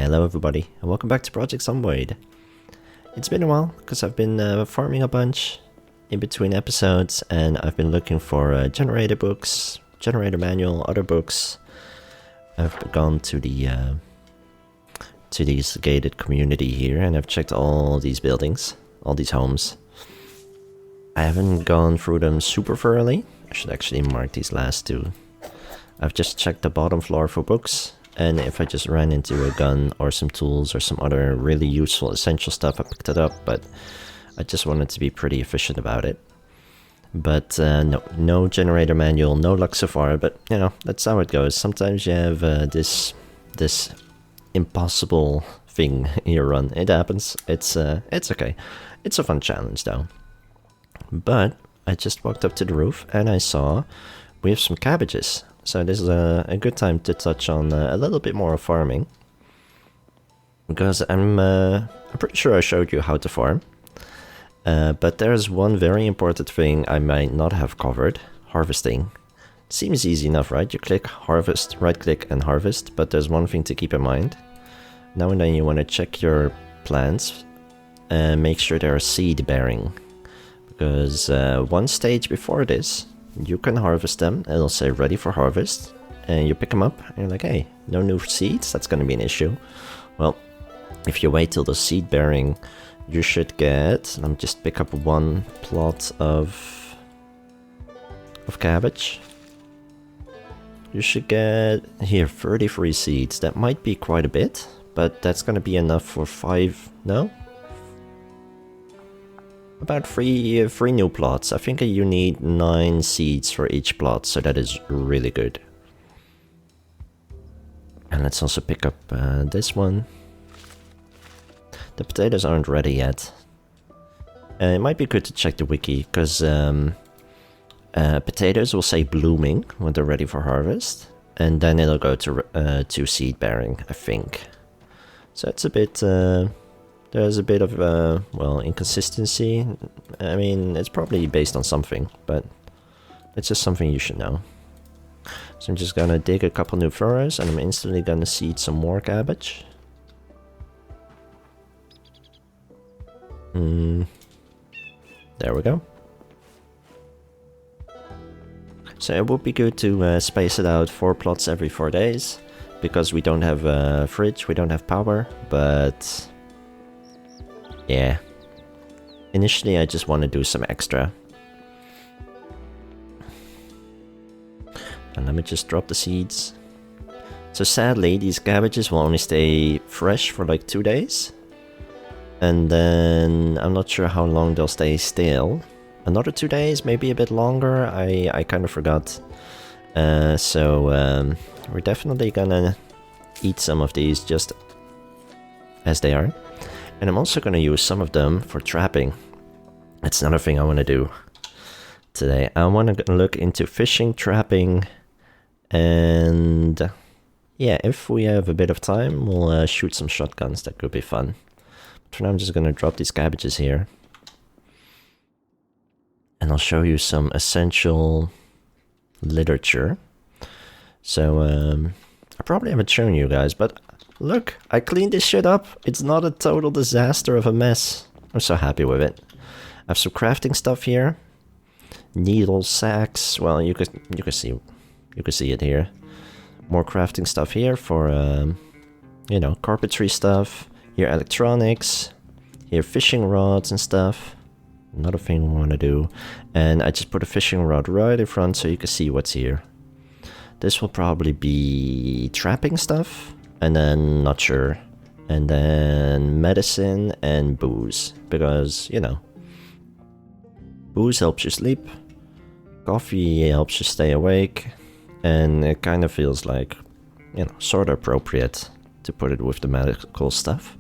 Hello everybody, and welcome back to Project Zomboid. It's been a while, because I've been farming a bunch in between episodes, and I've been looking for generator books, generator manual, other books. I've gone to this gated community here, and I've checked all these buildings, all these homes. I haven't gone through them super thoroughly. I should actually mark these last two. I've just checked the bottom floor for books, and if I just ran into a gun or some tools or some other really useful essential stuff, I picked it up, but I just wanted to be pretty efficient about it. But no generator manual, no luck so far, but you know, that's how it goes. Sometimes you have this impossible thing in your run. It happens. It's okay. It's a fun challenge though. But I just walked up to the roof and I saw we have some cabbages. So this is a good time to touch on a little bit more of farming. Because I'm pretty sure I showed you how to farm. But there's one very important thing I might not have covered. Harvesting. Seems easy enough, right? You click harvest, right click and harvest. But there's one thing to keep in mind. Now and then you want to check your plants and make sure they're seed bearing. Because one stage before this, you can harvest them, it'll say ready for harvest, and you pick them up, and you're like, hey, no new seeds, that's gonna be an issue. Well, if you wait till the seed bearing, you should get, let me just pick up one plot of cabbage. You should get, here, 33 seeds, that might be quite a bit, but that's gonna be enough for about three new plots. I think you need 9 seeds for each plot, so that is really good. And let's also pick up this one. The potatoes aren't ready yet. It might be good to check the wiki, because potatoes will say blooming when they're ready for harvest, and then it'll go to seed bearing, I think. So it's a bit... there's a bit of, well, inconsistency. I mean, it's probably based on something, but it's just something you should know. So I'm just gonna dig a couple new furrows, and I'm instantly gonna seed some more cabbage. There we go. So it would be good to space it out 4 plots every 4 days, because we don't have a fridge, we don't have power, but... yeah. Initially, I just want to do some extra. And let me just drop the seeds. So sadly, these cabbages will only stay fresh for like 2 days. And then I'm not sure how long they'll stay stale. Another 2 days, maybe a bit longer. I kind of forgot. So we're definitely gonna eat some of these just as they are. And I'm also going to use some of them for trapping. That's another thing I want to do today. I want to look into fishing, trapping, and yeah, if we have a bit of time, we'll shoot some shotguns. That could be fun. But for now, I'm just going to drop these cabbages here. And I'll show you some essential literature. So, I probably haven't shown you guys, but... look, I cleaned this shit up. It's not a total disaster of a mess. I'm so happy with it. I have some crafting stuff here. Needle sacks. Well, you can see it here. More crafting stuff here for you know, carpentry stuff. Here electronics. Here fishing rods and stuff. Another thing we want to do. And I just put a fishing rod right in front so you can see what's here. This will probably be trapping stuff. And then, not sure. And then medicine and booze. Because, you know, booze helps you sleep. Coffee helps you stay awake. And it kind of feels like, you know, sort of appropriate to put it with the medical stuff.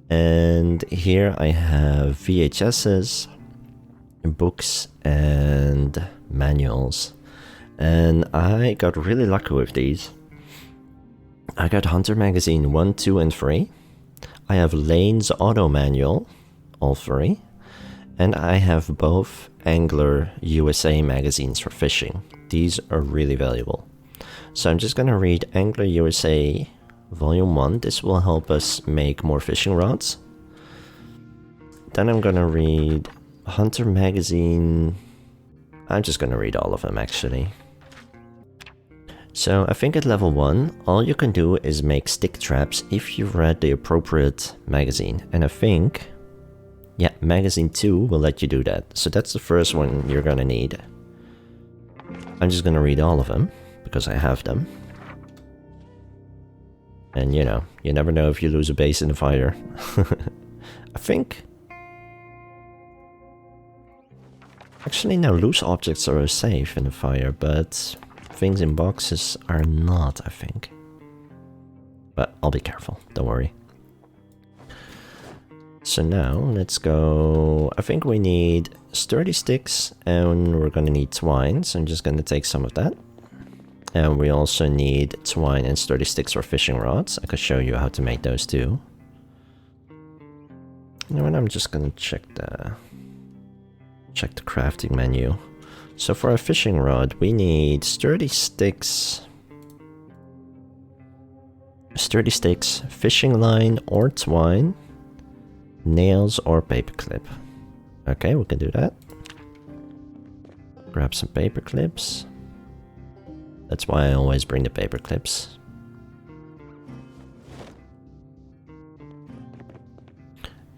And here I have VHSs, books, and manuals. And I got really lucky with these. I got Hunter Magazine 1, 2, and 3. I have Lane's Auto Manual, all 3. And I have both Angler USA magazines for fishing. These are really valuable. So I'm just going to read Angler USA Volume 1. This will help us make more fishing rods. Then I'm gonna read Hunter Magazine. I'm just gonna read all of them actually. So I think at level 1, all you can do is make stick traps if you've read the appropriate magazine. And I think, yeah, magazine 2 will let you do that. So that's the first one you're gonna need. I'm just gonna read all of them, because I have them. And you know, you never know if you lose a base in the fire. I think... Actually no, loose objects are safe in the fire, but things in boxes are not, I think. But I'll be careful, don't worry. So now, let's go... I think we need sturdy sticks, and we're gonna need twine, so I'm just gonna take some of that. And we also need twine and sturdy sticks or fishing rods. I could show you how to make those too. And I'm just gonna check the crafting menu. So for a fishing rod, we need sturdy sticks, fishing line or twine, nails or paperclip. Okay, we can do that. Grab some paper clips. That's why I always bring the paper clips.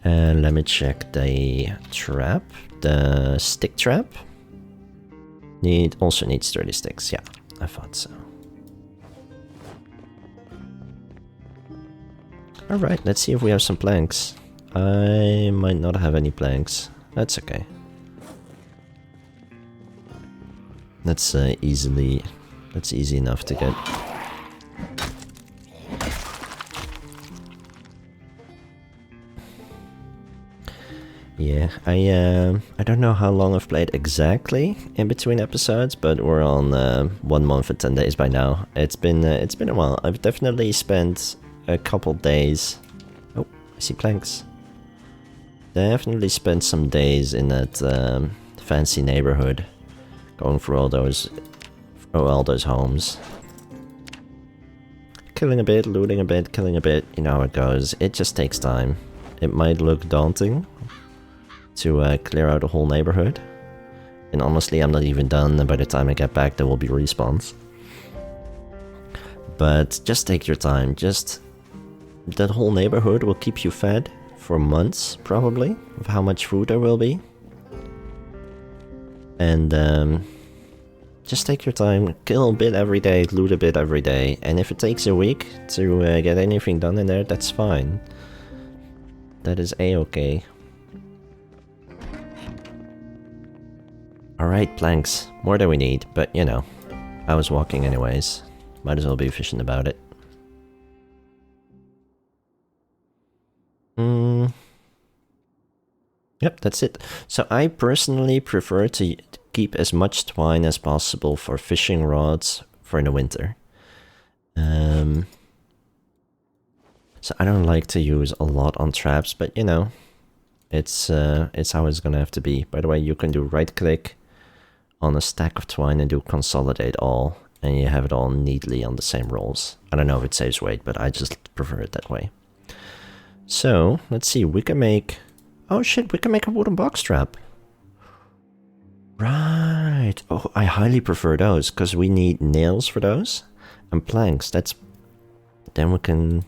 And let me check the trap. The stick trap. Also needs sturdy sticks. Yeah, I thought so. Alright, let's see if we have some planks. I might not have any planks. That's okay. That's easy enough to get. Yeah, I don't know how long I've played exactly in between episodes, but we're on 1 month and 10 days by now. It's been a while. I've definitely spent a couple days. Oh, I see planks. Definitely spent some days in that fancy neighborhood, going through all those homes. Killing a bit, looting a bit, killing a bit, you know how it goes. It just takes time. It might look daunting to clear out a whole neighborhood. And honestly, I'm not even done, and by the time I get back there will be respawns. But just take your time, that whole neighborhood will keep you fed for months, probably, of how much food there will be. And just take your time, kill a bit every day, loot a bit every day, and if it takes a week to get anything done in there, that's fine. That is a-okay. Alright, planks. More than we need, but you know, I was walking anyways. Might as well be efficient about it. Yep, that's it. So I personally prefer to keep as much twine as possible for fishing rods for in the winter. So I don't like to use a lot on traps, but you know, it's how it's gonna have to be. By the way, you can do right click on a stack of twine and do consolidate all, and you have it all neatly on the same rolls. I don't know if it saves weight, but I just prefer it that way. So let's see, we can make... Oh shit, we can make a wooden box trap. Right. Oh, I highly prefer those, because we need nails for those. And planks, then we can...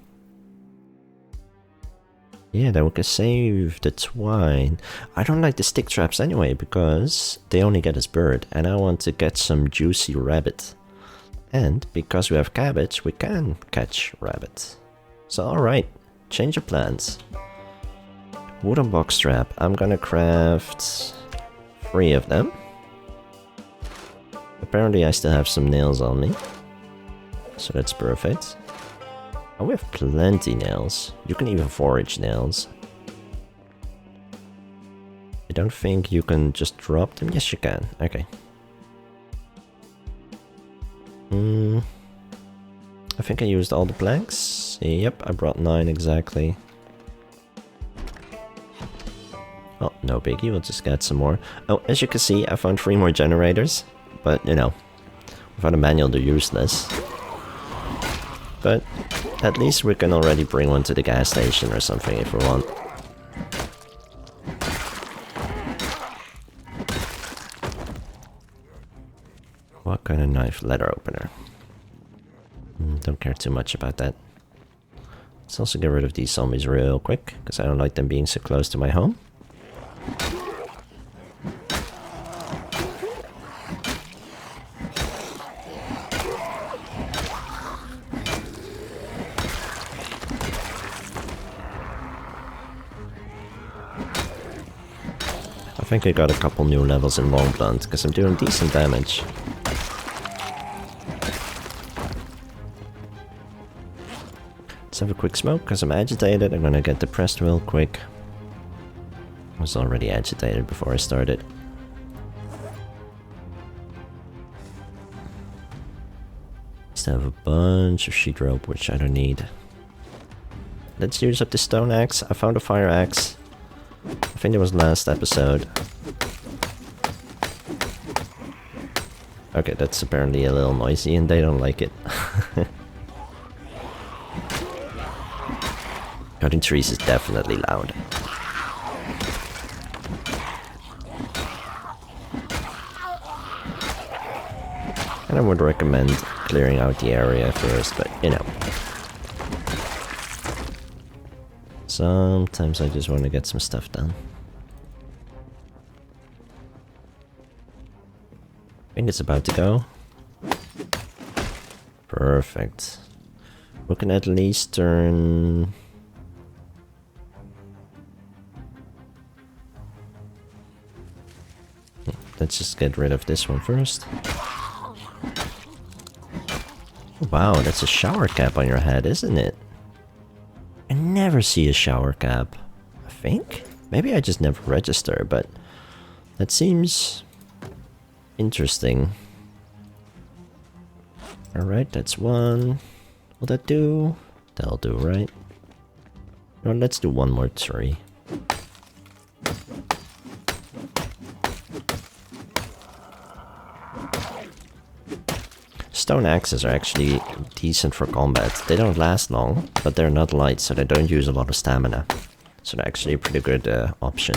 Yeah, then we can save the twine. I don't like the stick traps anyway, because they only get us bird. And I want to get some juicy rabbit. And because we have cabbage, we can catch rabbit. So alright, change of plans. Wooden box trap. I'm gonna craft 3 of them. Apparently I still have some nails on me. So that's perfect. Oh, we have plenty nails. You can even forage nails. I don't think you can just drop them. Yes, you can. Okay. I think I used all the planks. Yep, I brought 9 exactly. Oh, no biggie, we'll just get some more. Oh, as you can see, I found 3 more generators. But, you know, without a manual, they're useless. But At least we can already bring one to the gas station or something if we want. What kind of knife? Letter opener. Don't care too much about that. Let's also get rid of these zombies real quick, because I don't like them being so close to my home. I think I got a couple new levels in Long Blunt, because I'm doing decent damage. Let's have a quick smoke, because I'm agitated. I'm gonna get depressed real quick. I was already agitated before I started. Just have a bunch of sheet rope, which I don't need. Let's use up the stone axe. I found a fire axe. I think it was last episode. Okay, that's apparently a little noisy and they don't like it. Cutting trees is definitely loud. And I would recommend clearing out the area first, but you know. Sometimes I just want to get some stuff done. I think it's about to go. Perfect. We can at least turn... Let's just get rid of this one first. Wow, that's a shower cap on your head, isn't it? I never see a shower cap, I think. Maybe I just never register, but that seems interesting. Alright, that's one. Will that do? That'll do, right? No, let's do one more tree. Stone axes are actually decent for combat. They don't last long, but they're not light, so they don't use a lot of stamina. So they're actually a pretty good option.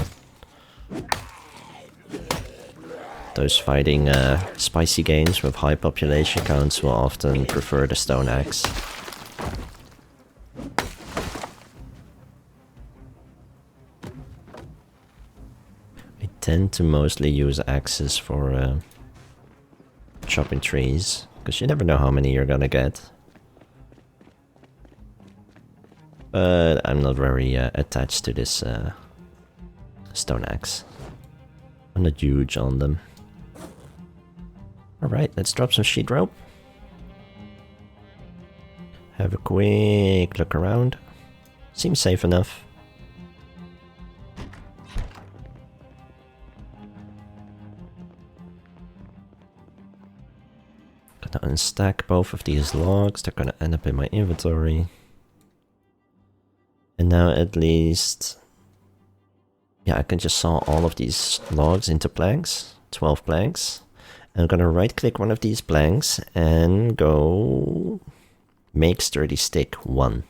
Those fighting spicy games with high population counts will often prefer the stone axe. I tend to mostly use axes for chopping trees. Because you never know how many you're gonna get. But I'm not very attached to this stone axe. I'm not huge on them. Alright, let's drop some sheet rope. Have a quick look around. Seems safe enough. Gonna unstack both of these logs, they're gonna end up in my inventory. And now at least... Yeah, I can just saw all of these logs into planks, 12 planks. And I'm gonna right click one of these planks and go... Make sturdy stick 1.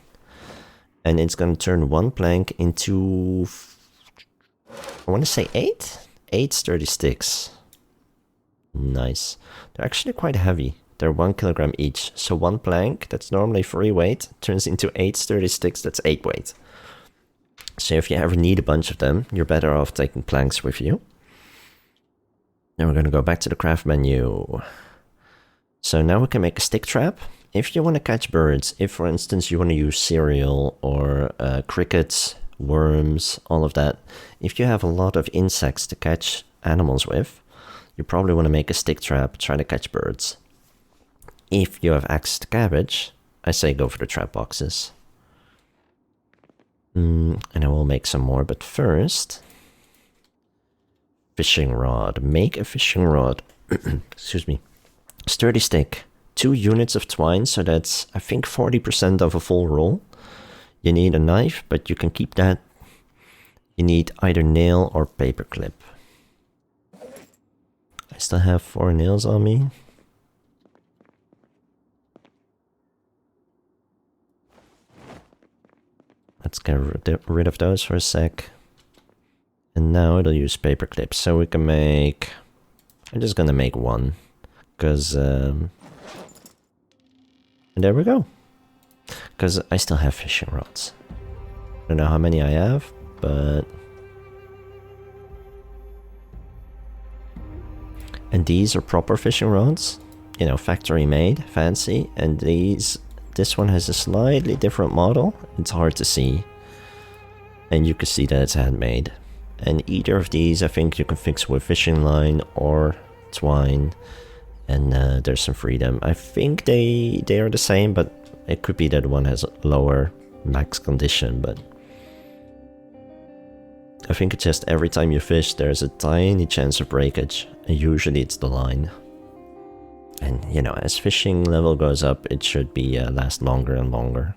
And it's gonna turn one plank into... I wanna say 8? 8 sturdy sticks. Nice. They're actually quite heavy. They're 1 kilogram each. So one plank that's normally 3 weight turns into 8 sturdy sticks that's 8 weight. So if you ever need a bunch of them, you're better off taking planks with you. Now we're gonna go back to the craft menu. So now we can make a stick trap. If you want to catch birds, if for instance you want to use cereal or crickets, worms, all of that. If you have a lot of insects to catch animals with, you probably want to make a stick trap, try to catch birds. If you have access to cabbage, I say go for the trap boxes. And I will make some more, but first... Fishing rod. Make a fishing rod. Excuse me. Sturdy stick. 2 units of twine, so that's, I think, 40% of a full roll. You need a knife, but you can keep that. You need either nail or paper clip. I still have 4 nails on me. Let's get rid of those for a sec. And now it'll use paper clips, so we can make... I'm just gonna make one, because... and there we go. Because I still have fishing rods. I don't know how many I have, but... And these are proper fishing rods. You know, factory made, fancy. And this one has a slightly different model. It's hard to see. And you can see that it's handmade. And either of these I think you can fix with fishing line or twine. And there's some freedom. I think they are the same, but it could be that one has lower max condition, but... I think it's just every time you fish there's a tiny chance of breakage, and usually it's the line. And you know, as fishing level goes up, it should be last longer and longer.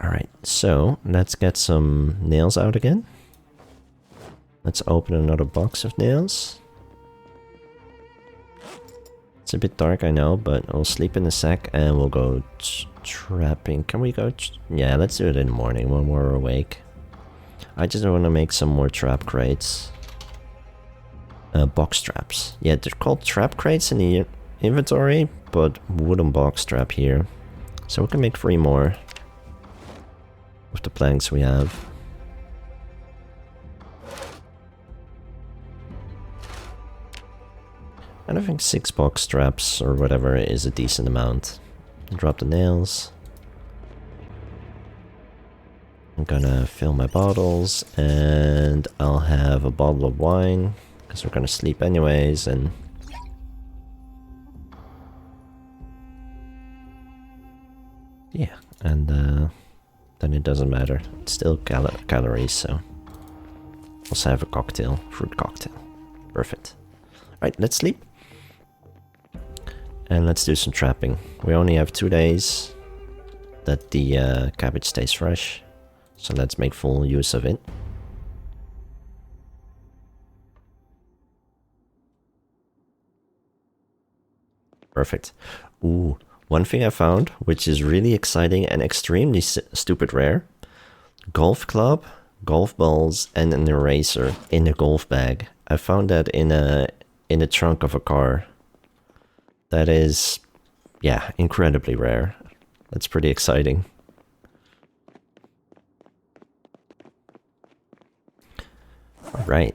Alright, so let's get some nails out again. Let's open another box of nails. It's a bit dark, I know, but I'll sleep in a sec and we'll go trapping. Can we go? Yeah, let's do it in the morning when we're awake. I just want to make some more trap crates. Box traps. Yeah, they're called trap crates in the inventory, but wooden box trap here. So we can make 3 more with the planks we have. And I think 6 box traps or whatever is a decent amount. Drop the nails. I'm gonna fill my bottles and I'll have a bottle of wine because we're gonna sleep anyways. And yeah, and then it doesn't matter. It's still calories, so also have a cocktail, fruit cocktail. Perfect. Right, let's sleep. And let's do some trapping. We only have 2 days that the cabbage stays fresh. So let's make full use of it. Perfect. Ooh, one thing I found, which is really exciting and extremely stupid rare. Golf club, golf balls, and an eraser in a golf bag. I found that in the trunk of a car. That is, yeah, incredibly rare. That's pretty exciting. Alright,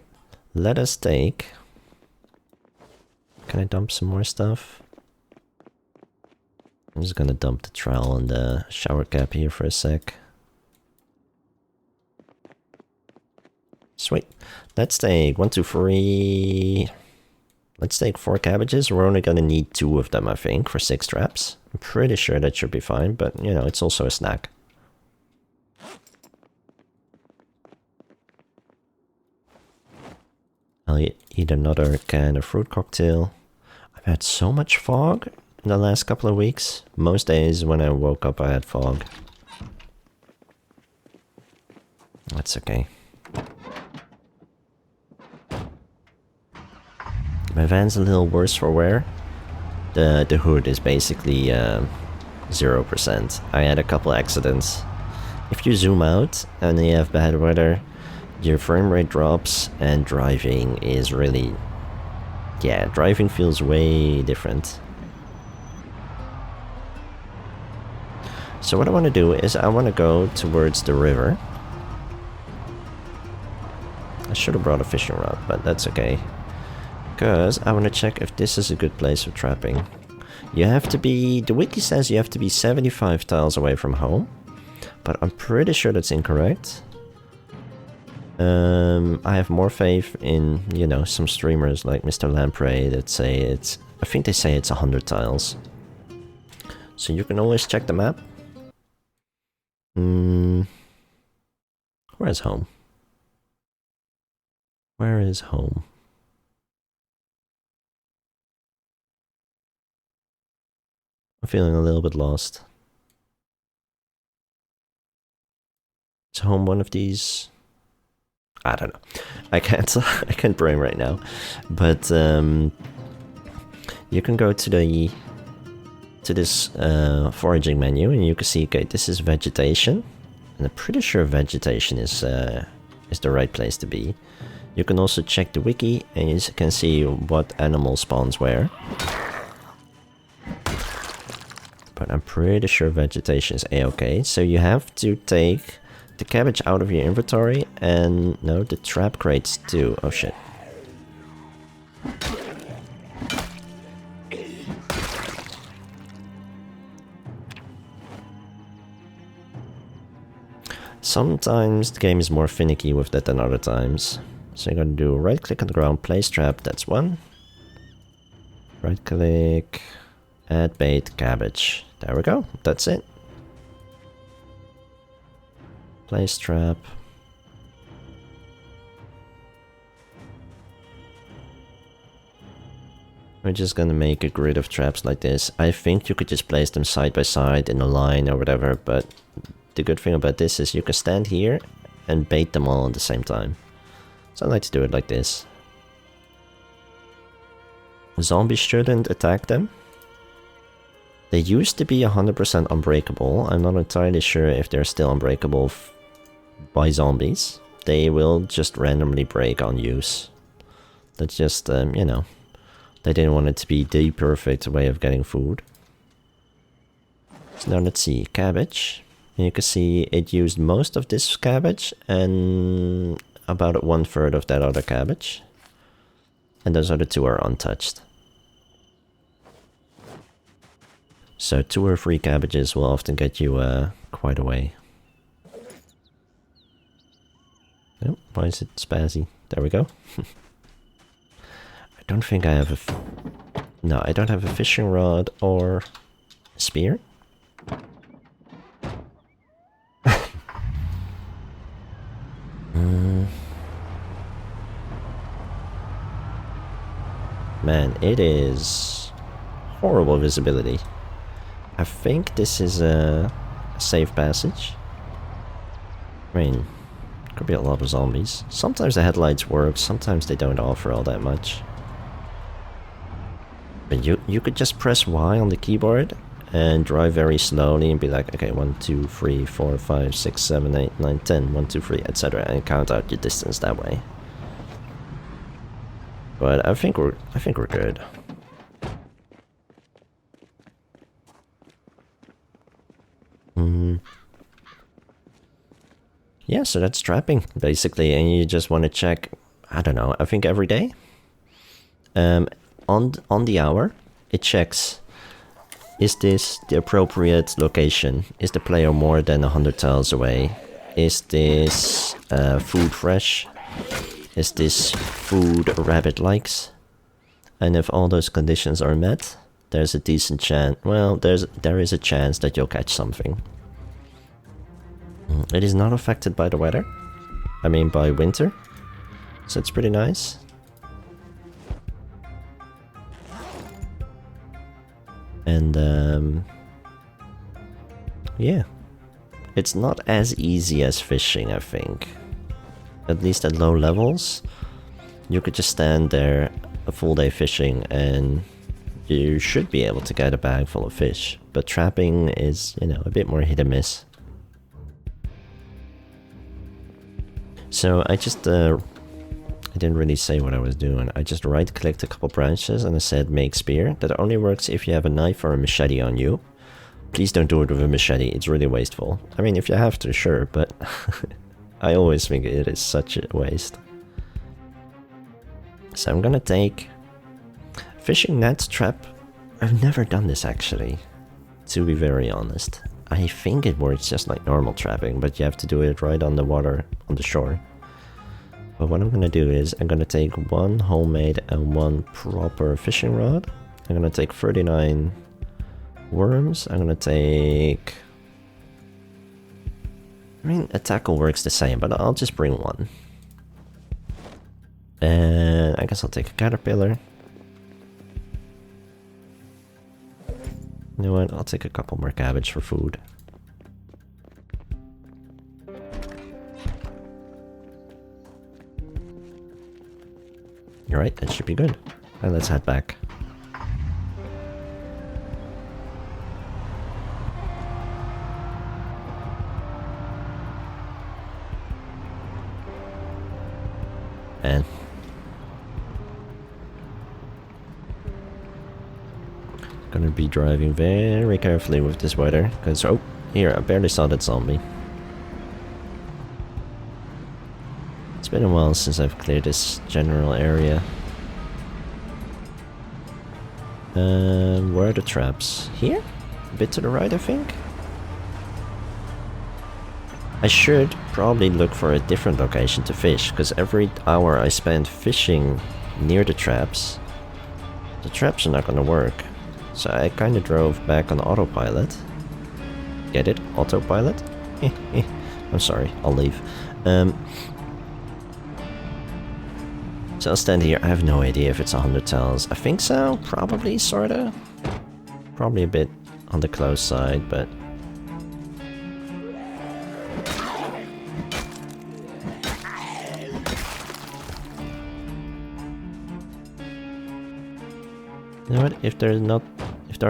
let us take... Can I dump some more stuff? I'm just gonna dump the trowel and the shower cap here for a sec. Sweet. Let's take 1, 2, 3... Let's take 4 cabbages. We're only gonna need 2 of them, I think, for 6 traps. I'm pretty sure that should be fine, but, you know, it's also a snack. I'll eat another can of fruit cocktail. I've had so much fog in the last couple of weeks. Most days when I woke up, I had fog. That's okay. My van's a little worse for wear. The hood is basically 0%. I had a couple accidents. If you zoom out and you have bad weather, your frame rate drops and driving is really... Yeah, driving feels way different. So what I want to do is I want to go towards the river. I should have brought a fishing rod, but that's okay. Because I want to check if this is a good place for trapping. You have to be... The wiki says you have to be 75 tiles away from home. But I'm pretty sure that's incorrect. I have more faith in, you know, some streamers like Mr. Lamprey that say it's... I think they say it's 100 tiles. So you can always check the map. Where's home? Where is home? I'm feeling a little bit lost. Is home one of these? I don't know. I can't brain right now. But you can go to the to this foraging menu, and you can see, okay, this is vegetation, and I'm pretty sure vegetation is the right place to be. You can also check the wiki, and you can see what animal spawns where. But I'm pretty sure vegetation is a-okay, so you have to take the cabbage out of your inventory, and no, the trap crates too. Oh shit. Sometimes the game is more finicky with that than other times. So you're gonna do right click on the ground, place trap, that's one. Right click, add bait, cabbage. There we go, that's it. Place trap. We're just gonna make a grid of traps like this. I think you could just place them side by side in a line or whatever, but the good thing about this is you can stand here and bait them all at the same time. So I like to do it like this. Zombies shouldn't attack them. They used to be 100% unbreakable. I'm not entirely sure if they're still unbreakable by zombies. They will just randomly break on use. That's just, you know, they didn't want it to be the perfect way of getting food. So now let's see, cabbage. And you can see it used most of this cabbage and about 1/3 of that other cabbage. And those other two are untouched. So 2 or 3 cabbages will often get you quite a way. Oh, why is it spazzy? There we go. I don't think I have no, I don't have a fishing rod or a spear. Man, it is horrible visibility. I think this is a safe passage. I mean, could be a lot of zombies. Sometimes the headlights work, sometimes they don't offer all that much. But you could just press Y on the keyboard and drive very slowly and be like, okay, 1, 2, 3, 4, 5, 6, 7, 8, 9, 10, 1, 2, 3, etc. and count out your distance that way. But I think we're good. Yeah, so that's trapping basically, and you just want to check. I don't know. I think every day. On the hour, it checks. Is this the appropriate location? Is the player more than 100 tiles away? Is this food fresh? Is this food a rabbit likes? And if all those conditions are met, there's a decent chance. Well, there is a chance that you'll catch something. It is not affected by the weather. I mean by winter. So it's pretty nice. And yeah. It's not as easy as fishing, I think. At least at low levels. You could just stand there a full day fishing and you should be able to get a bag full of fish. But trapping is, you know, a bit more hit and miss. So I just, I didn't really say what I was doing. I just right-clicked a couple branches and I said make spear. That only works if you have a knife or a machete on you. Please don't do it with a machete, it's really wasteful. I mean, if you have to, sure, but I always think it is such a waste. So I'm gonna take fishing net trap. I've never done this actually, to be very honest. I think it works just like normal trapping, but you have to do it right on the water, on the shore. But what I'm gonna do is, I'm gonna take 1 homemade and 1 proper fishing rod. I'm gonna take 39 worms. I'm gonna take... I mean, a tackle works the same, but I'll just bring 1. And I guess I'll take a caterpillar. You know what, I'll take a couple more cabbage for food. Alright, that should be good. And let's head back. man. Gonna be driving very carefully with this weather, because, oh, here, I barely saw that zombie. It's been a while since I've cleared this general area. Where are the traps? Here? A bit to the right, I think? I should probably look for a different location to fish, because every hour I spend fishing near the traps are not gonna work. So I kinda drove back on autopilot. Get it? Autopilot? I'm sorry, I'll leave. So I'll stand here. I have no idea if it's 100 tiles. I think so, probably, sorta. Probably a bit on the close side, but... You know what, if there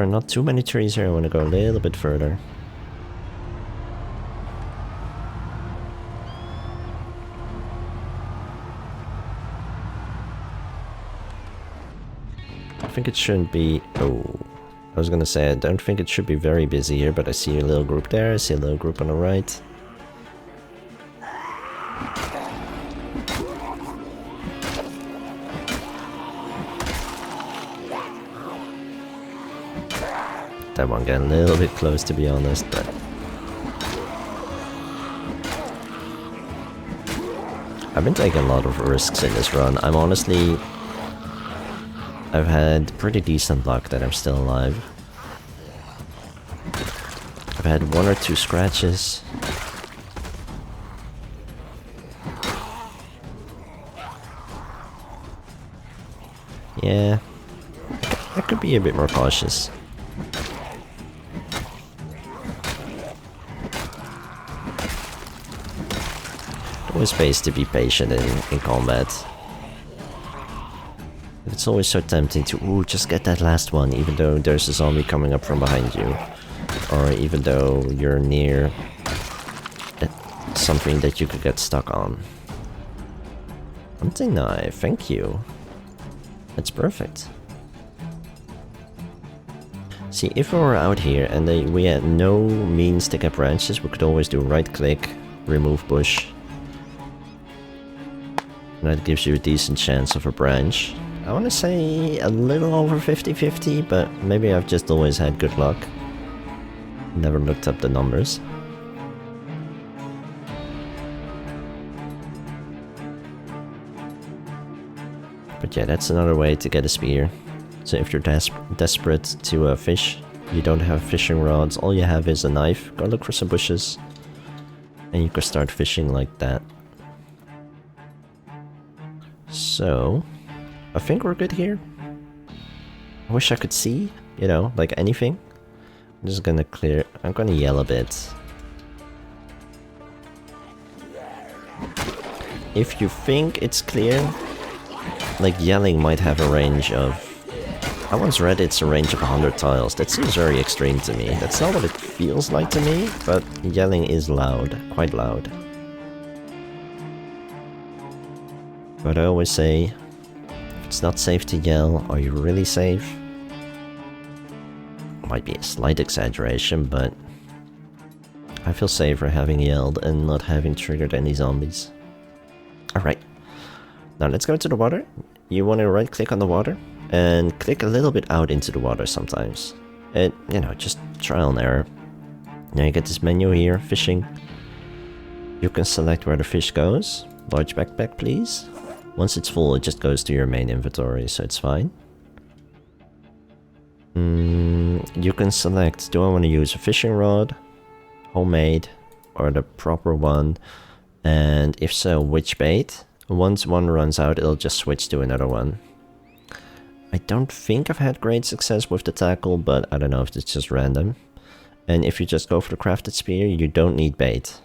are not too many trees here, I want to go a little bit further. I think it shouldn't be... Oh, I was gonna say, I don't think it should be very busy here, but I see a little group there, I see a little group on the right. That one got a little bit close, to be honest, but... I've been taking a lot of risks in this run. I've had pretty decent luck that I'm still alive. I've had 1 or 2 scratches. Yeah, I could be a bit more cautious. Always pays to be patient in combat. It's always so tempting to, ooh, just get that last one, even though there's a zombie coming up from behind you. Or even though you're near something that you could get stuck on. Hunting knife, thank you. That's perfect. See, if we were out here and we had no means to get branches, we could always do right click, remove bush. And that gives you a decent chance of a branch. I want to say a little over 50-50, but maybe I've just always had good luck. Never looked up the numbers. But yeah, that's another way to get a spear. So if you're desperate to fish, you don't have fishing rods, all you have is a knife, go look for some bushes, and you can start fishing like that. So, I think we're good here. I wish I could see, you know, like anything. I'm just gonna clear, I'm gonna yell a bit. If you think it's clear, like yelling might have a range of... I once read it's a range of 100 tiles. That seems very extreme to me. That's not what it feels like to me, but yelling is loud, quite loud. But I always say, if it's not safe to yell, are you really safe? Might be a slight exaggeration, but I feel safer having yelled and not having triggered any zombies. Alright, now let's go to the water. You want to right click on the water and click a little bit out into the water sometimes. And, you know, just trial and error. Now you get this menu here, fishing. You can select where the fish goes. Large backpack, please. Once it's full, it just goes to your main inventory, so it's fine. You can select, do I want to use a fishing rod, homemade, or the proper one, and if so, which bait. Once one runs out, it'll just switch to another one. I don't think I've had great success with the tackle, but I don't know if it's just random. And if you just go for the crafted spear, you don't need bait.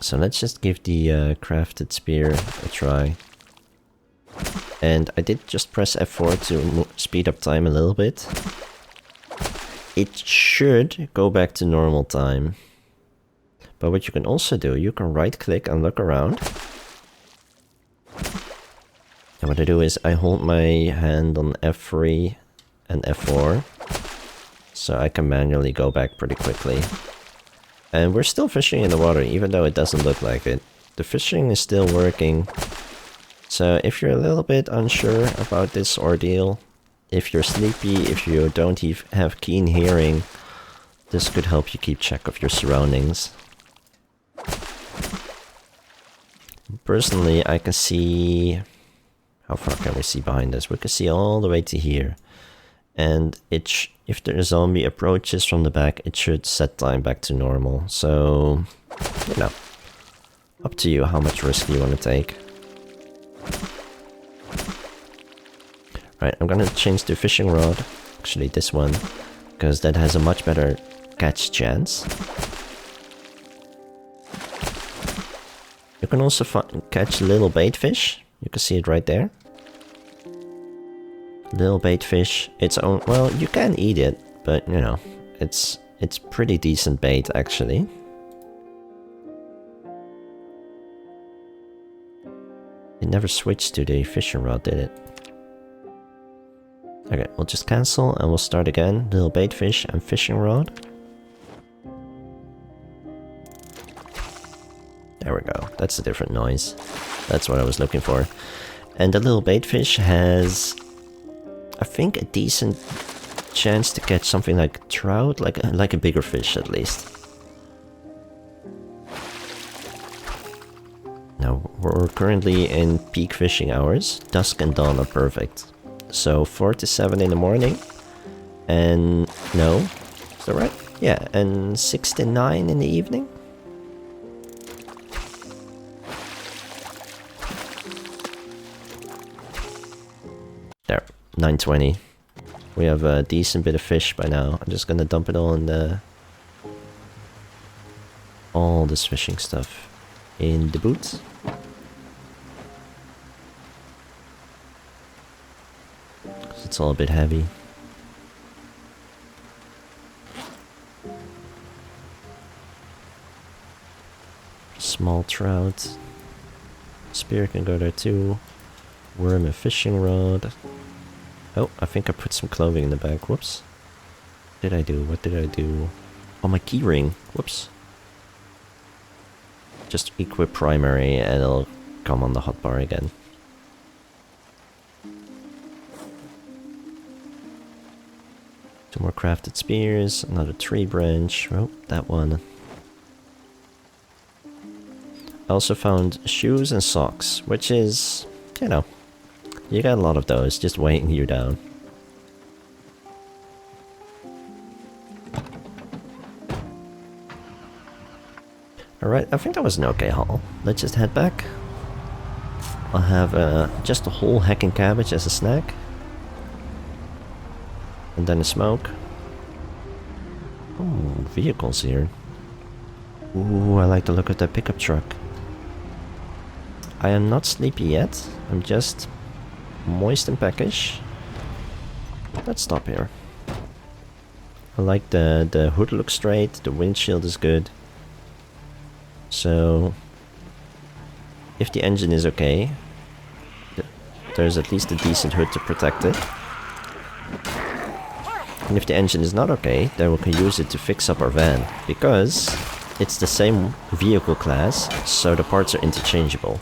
So let's just give the crafted spear a try. And I did just press F4 to speed up time a little bit. It should go back to normal time. But what you can also do, you can right click and look around. And what I do is I hold my hand on F3 and F4, so I can manually go back pretty quickly. And we're still fishing in the water, even though it doesn't look like it. The fishing is still working. So if you're a little bit unsure about this ordeal, if you're sleepy, if you don't have keen hearing, this could help you keep track of your surroundings. Personally, I can see... How far can we see behind us? We can see all the way to here. And if the zombie approaches from the back, it should set time back to normal. So, you know, up to you how much risk you want to take. Right, I'm gonna change to fishing rod. Actually, this one, because that has a much better catch chance. You can also catch little bait fish. You can see it right there. Little bait fish. Its own. Well, you can eat it, but you know, it's pretty decent bait actually. It never switched to the fishing rod, did it? Okay, we'll just cancel and we'll start again. Little bait fish and fishing rod. There we go. That's a different noise. That's what I was looking for. And the little bait fish has, I think, a decent chance to catch something like trout, like a bigger fish at least. Now, we're currently in peak fishing hours. Dusk and dawn are perfect. So 4 to 7 in the morning, and no, is that right? Yeah, and 6 to 9 in the evening. There, 9:20. We have a decent bit of fish by now. I'm just gonna dump it all in all this fishing stuff in the boots. It's all a bit heavy. Small trout. Spear can go there too. Worm and fishing rod. Oh, I think I put some clothing in the bag. Whoops. What did I do? What did I do? Oh, my key ring. Whoops. Just equip primary and it'll come on the hotbar again. Two more crafted spears, another tree branch. Oh, that one. I also found shoes and socks, which is, you know, you got a lot of those just weighing you down. Alright, I think that was an okay haul. Let's just head back. I'll have just a whole hacking cabbage as a snack. And then a smoke. Ooh, vehicles here. Ooh, I like the look of that pickup truck. I am not sleepy yet. I'm just moist and peckish. Let's stop here. I like the hood looks straight, the windshield is good. So, if the engine is okay, there's at least a decent hood to protect it. And if the engine is not okay, then we can use it to fix up our van, because it's the same vehicle class, so the parts are interchangeable.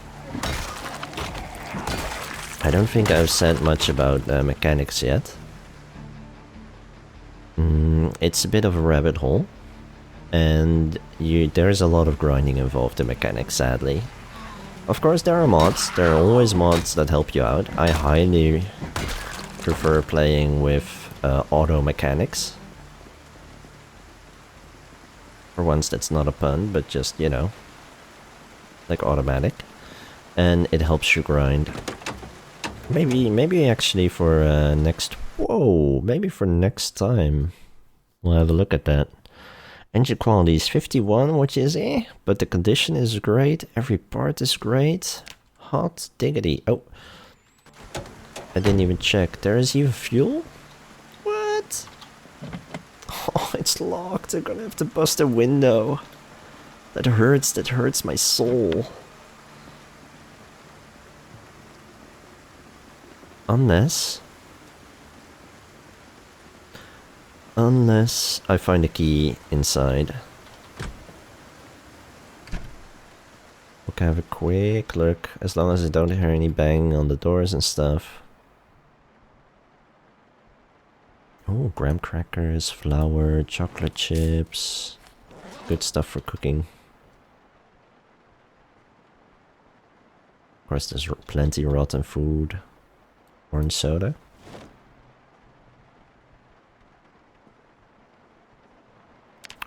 I don't think I've said much about mechanics yet. It's a bit of a rabbit hole, and there's a lot of grinding involved in mechanics, sadly. Of course there are mods, there are always mods that help you out. I highly prefer playing with auto mechanics. For once that's not a pun, but just, you know, like automatic. And it helps you grind. Maybe actually for maybe for next time we'll have a look at that. Engine quality is 51, which is but the condition is great, every part is great. Hot diggity. Oh, I didn't even check. There is even fuel? What? Oh, it's locked. I'm gonna have to bust a window. That hurts my soul. Unless I find a key inside. We can have a quick look, as long as I don't hear any banging on the doors and stuff. Oh, graham crackers, flour, chocolate chips. Good stuff for cooking. Of course, there's plenty of rotten food. Orange soda.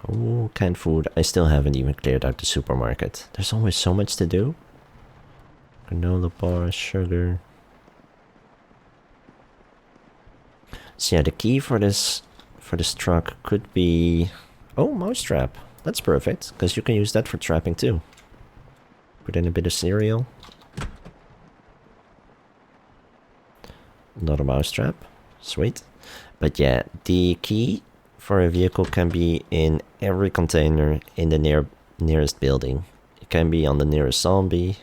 Oh, canned food. I still haven't even cleared out the supermarket. There's always so much to do. Granola bar, sugar. So yeah, the key for this truck could be... Oh, mousetrap. That's perfect, because you can use that for trapping too. Put in a bit of cereal. Not a mousetrap. Sweet. But yeah, the key for a vehicle can be in every container in the nearest building. It can be on the nearest zombie,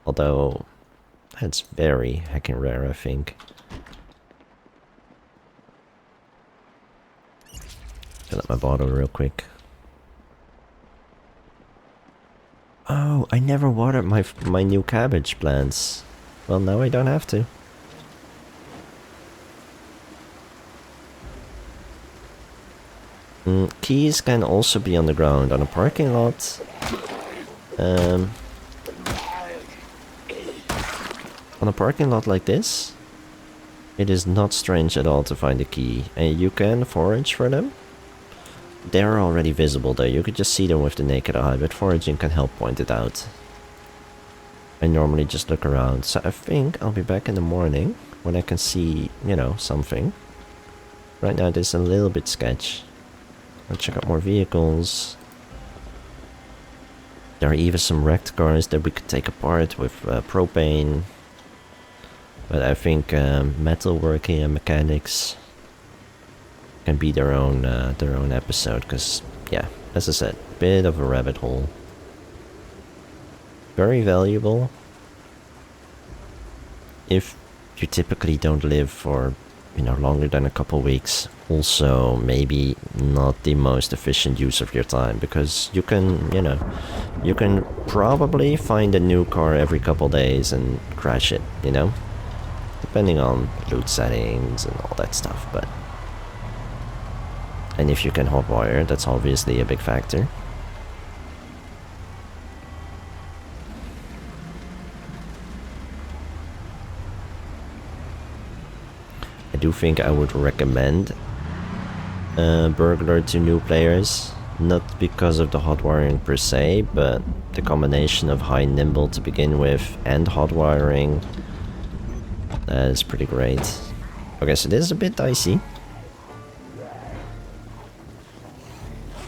although that's very heckin' rare, I think. Fill up my bottle real quick. Oh, I never watered my new cabbage plants. Well, now I don't have to. Keys can also be on the ground on a parking lot. On a parking lot like this, it is not strange at all to find a key, and you can forage for them. They're already visible though, you could just see them with the naked eye, but foraging can help point it out. I normally just look around, so I think I'll be back in the morning when I can see, you know, something. Right now it is a little bit sketch. I'll check out more vehicles. There are even some wrecked cars that we could take apart with propane. But I think metalworking and mechanics can be their own episode, because yeah, as I said, bit of a rabbit hole. Very valuable if you typically don't live for, you know, longer than a couple weeks. Also, maybe not the most efficient use of your time, because you can, you know, you can probably find a new car every couple days and crash it, you know? Depending on loot settings and all that stuff, but... And if you can hotwire, that's obviously a big factor. I do think I would recommend Burglar to new players, not because of the hot wiring per se, but the combination of high nimble to begin with and hot wiring, that is pretty great. Okay, so this is a bit dicey.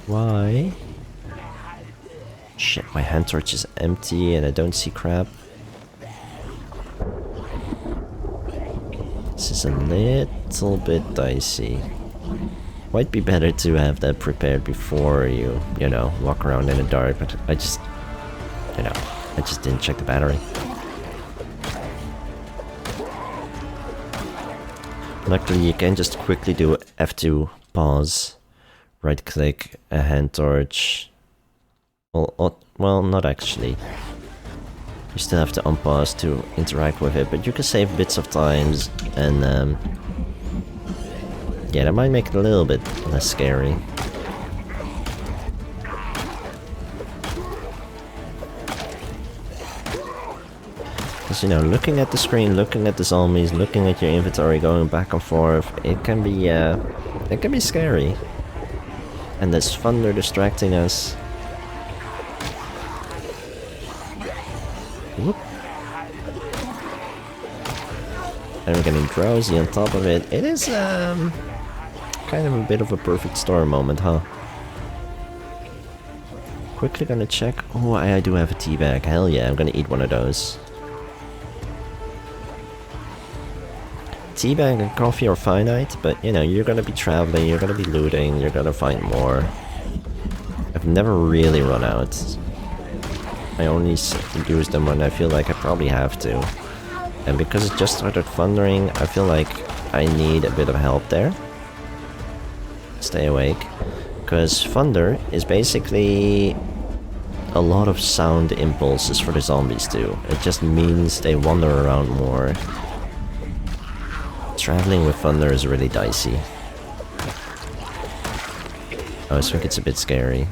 Why? Shit, my hand torch is empty and I don't see crap. This is a little bit dicey. Might be better to have that prepared before you know, walk around in the dark, but I just, you know, I just didn't check the battery. Luckily, you can just quickly do F2 pause, right click a hand torch. Well, not actually. You still have to unpause to interact with it, but you can save bits of times, and yeah, that might make it a little bit less scary. Because, you know, looking at the screen, looking at the zombies, looking at your inventory, going back and forth, it can be scary. And this thunder distracting us. Whoop. And we're getting drowsy on top of it. It is kind of a bit of a perfect storm moment, huh? Quickly gonna check. Oh, I do have a tea bag. Hell yeah, I'm gonna eat one of those. Tea bag and coffee are finite, but you know, you're gonna be traveling, you're gonna be looting, you're gonna find more. I've never really run out. I only use them when I feel like I probably have to. And because it just started thundering, I feel like I need a bit of help there. Stay awake. Because thunder is basically a lot of sound impulses for the zombies too. It just means they wander around more. Traveling with thunder is really dicey. I always think it's a bit scary.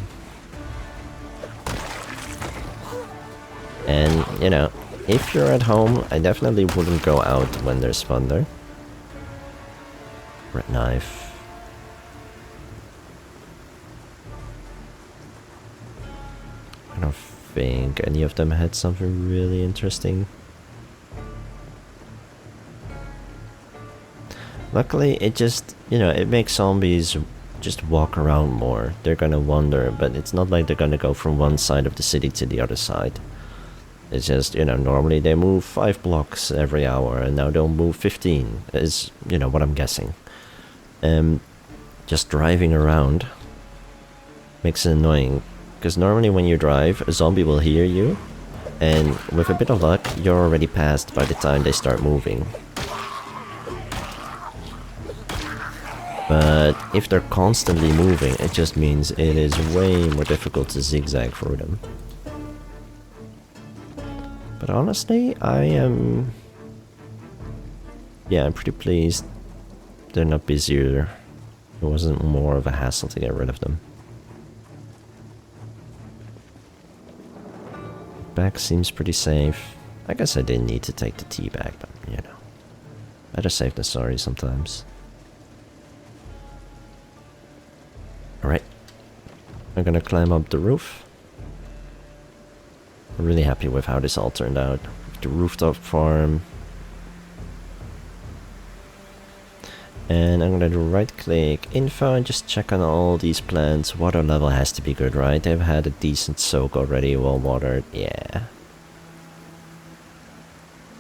And, you know, if you're at home, I definitely wouldn't go out when there's thunder. Red knife. I don't think any of them had something really interesting. Luckily, it just, you know, it makes zombies just walk around more. They're gonna wander, but it's not like they're gonna go from one side of the city to the other side. It's just, you know, normally they move 5 blocks every hour, and now they'll move 15, is, you know, what I'm guessing. Just driving around makes it annoying, because normally when you drive, a zombie will hear you, and with a bit of luck, you're already past by the time they start moving. But if they're constantly moving, it just means it is way more difficult to zigzag through them. But honestly, I am... yeah, I'm pretty pleased they're not busier. It wasn't more of a hassle to get rid of them. Back seems pretty safe. I guess I didn't need to take the tea back, but you know. Better safe than sorry sometimes. Alright. I'm gonna climb up the roof. I'm really happy with how this all turned out. The rooftop farm. And I'm gonna do right click info and just check on all these plants. Water level has to be good, right? They've had a decent soak already, well watered, yeah.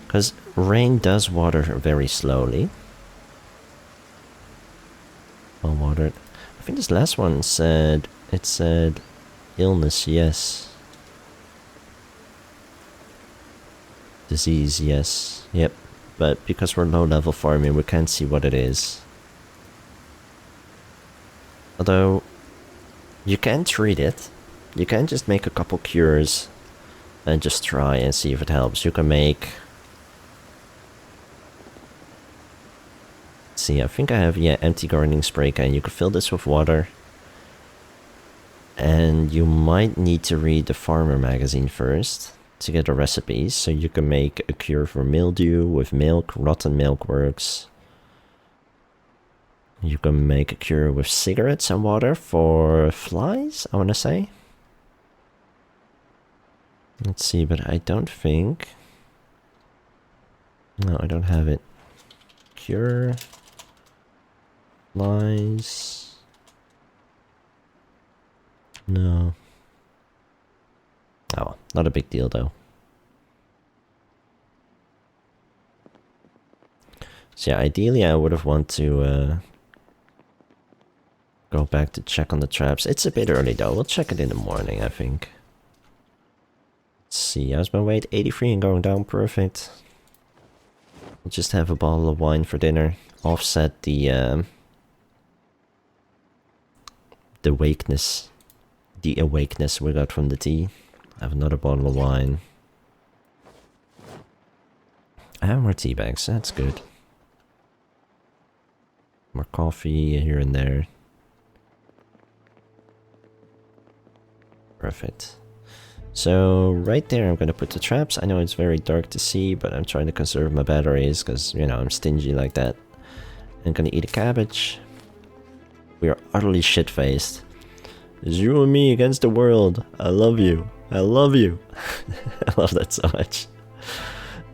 Because rain does water very slowly. Well watered. I think this last one said, it said illness, yes. Disease, yes. Yep. But because we're low level farming, we can't see what it is. Although, you can treat it. You can just make a couple cures and just try and see if it helps. You can make... see, I think I have, yeah, empty gardening spray can. You can fill this with water. And you might need to read the farmer magazine first to get the recipes, so you can make a cure for mildew with milk. Rotten milk works. You can make a cure with cigarettes and water for flies, I want to say. Let's see, but I don't think... no, I don't have it. Cure... flies... no. Oh, not a big deal though. So yeah, ideally I would have wanted to go back to check on the traps. It's a bit early though, we'll check it in the morning I think. Let's see, how's my weight? 83 and going down, perfect. We'll just have a bottle of wine for dinner. Offset the wakeness. The awakeness we got from the tea. I have another bottle of wine. I have more tea bags, that's good. More coffee here and there. Perfect. So, right there I'm gonna put the traps. I know it's very dark to see, but I'm trying to conserve my batteries, because, you know, I'm stingy like that. I'm gonna eat a cabbage. We are utterly shit-faced. It's you and me against the world. I love you. I love you. I love that so much.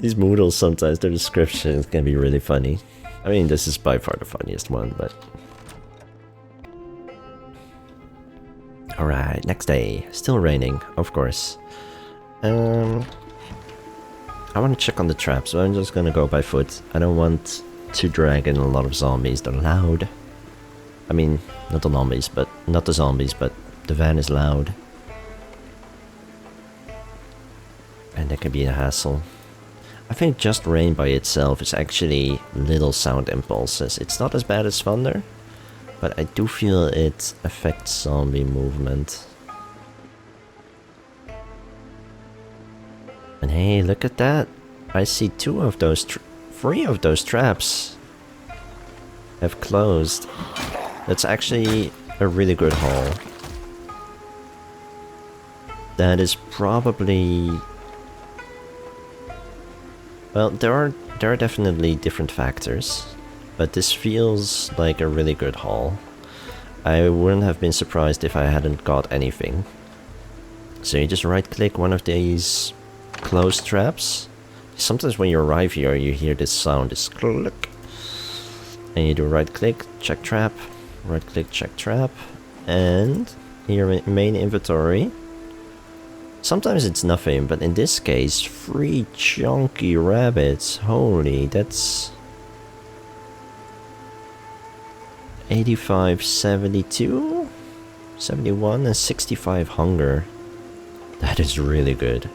These moodles sometimes, their descriptions can be really funny. I mean, this is by far the funniest one, but... alright, next day. Still raining, of course. I want to check on the traps, so I'm just gonna go by foot. I don't want to drag in a lot of zombies. They're loud. I mean, not the zombies, but... not the zombies, but the van is loud. And that can be a hassle. I think just rain by itself is actually little sound impulses. It's not as bad as thunder, but I do feel it affects zombie movement. And hey, look at that! I see three of those traps have closed. That's actually a really good haul. That is probably... Well, there are definitely different factors, but this feels like a really good haul. I wouldn't have been surprised if I hadn't got anything. So you just right-click one of these closed traps. Sometimes when you arrive here, you hear this sound, this click. And you do right-click, check trap, right-click, check trap, and here in main inventory. Sometimes it's nothing, but in this case, 3 chunky rabbits. Holy, that's 85, 72, 71, and 65 hunger. That is really good.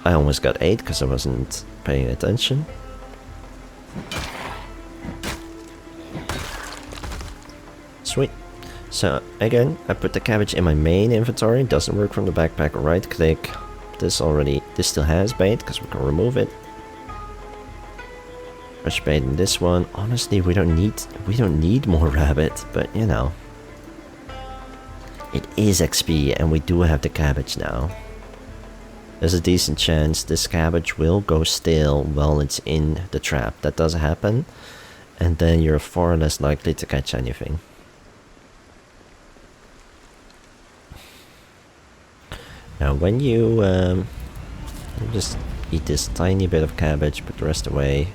I almost got 8 because I wasn't paying attention. Sweet. So again, I put the cabbage in my main inventory. It doesn't work from the backpack. Right click. This still has bait because we can remove it. Fresh bait in this one. Honestly, we don't need more rabbit, but you know. It is XP and we do have the cabbage now. There's a decent chance this cabbage will go stale while it's in the trap. That does happen, and then you're far less likely to catch anything. Now when you just eat this tiny bit of cabbage, put the rest away.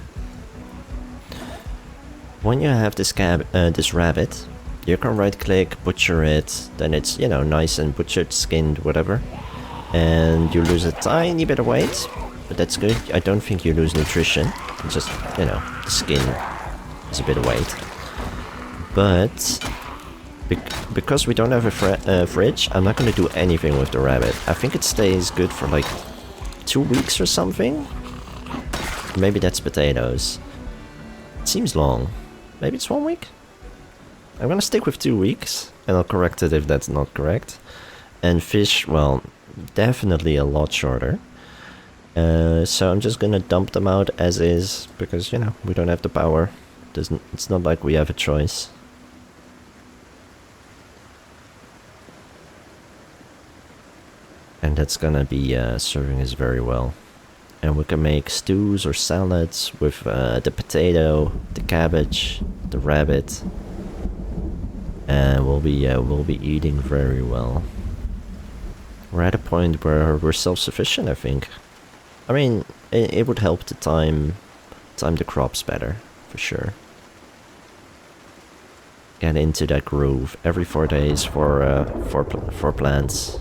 When you have this this rabbit, you can right click, butcher it, then it's, you know, nice and butchered, skinned, whatever. And you lose a tiny bit of weight, but that's good. I don't think you lose nutrition, it's just, you know, the skin is a bit of weight. But because we don't have a fridge, I'm not going to do anything with the rabbit. I think it stays good for like 2 weeks or something. Maybe that's potatoes. It seems long. Maybe it's 1 week? I'm going to stick with 2 weeks, and I'll correct it if that's not correct. And fish, well, definitely a lot shorter. So I'm just going to dump them out as is, because, you know, we don't have the power. It's not like we have a choice. And that's gonna be serving us very well. And we can make stews or salads with the potato, the cabbage, the rabbit, and we'll be eating very well. We're at a point where we're self-sufficient, I think. I mean, it would help to time the crops better, for sure. Get into that groove every 4 days for plants.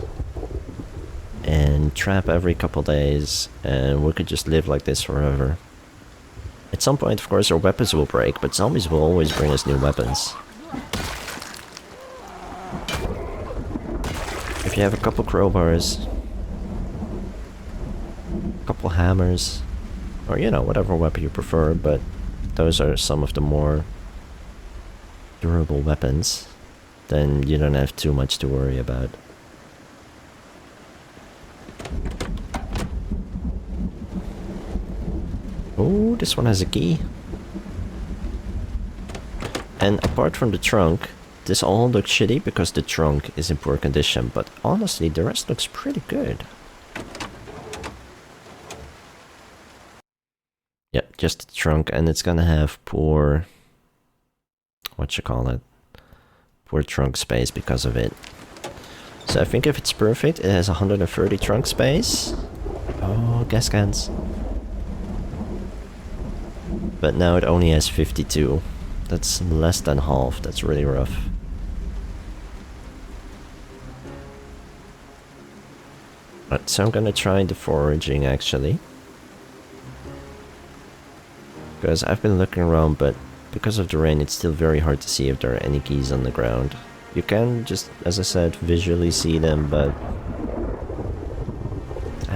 And trap every couple days, and we could just live like this forever. At some point, of course, our weapons will break, but zombies will always bring us new weapons. If you have a couple crowbars, a couple hammers, or, you know, whatever weapon you prefer, but those are some of the more durable weapons, then you don't have too much to worry about. Oh, this one has a key. And apart from the trunk, this all looks shitty because the trunk is in poor condition, but honestly, the rest looks pretty good. Yep, just the trunk, and it's gonna have poor... poor trunk space because of it. So I think if it's perfect, it has 130 trunk space. Oh, gas cans. But now it only has 52. That's less than half. That's really rough. Right, so I'm gonna try the foraging actually. Because I've been looking around, but because of the rain it's still very hard to see if there are any keys on the ground. You can just, as I said, visually see them, but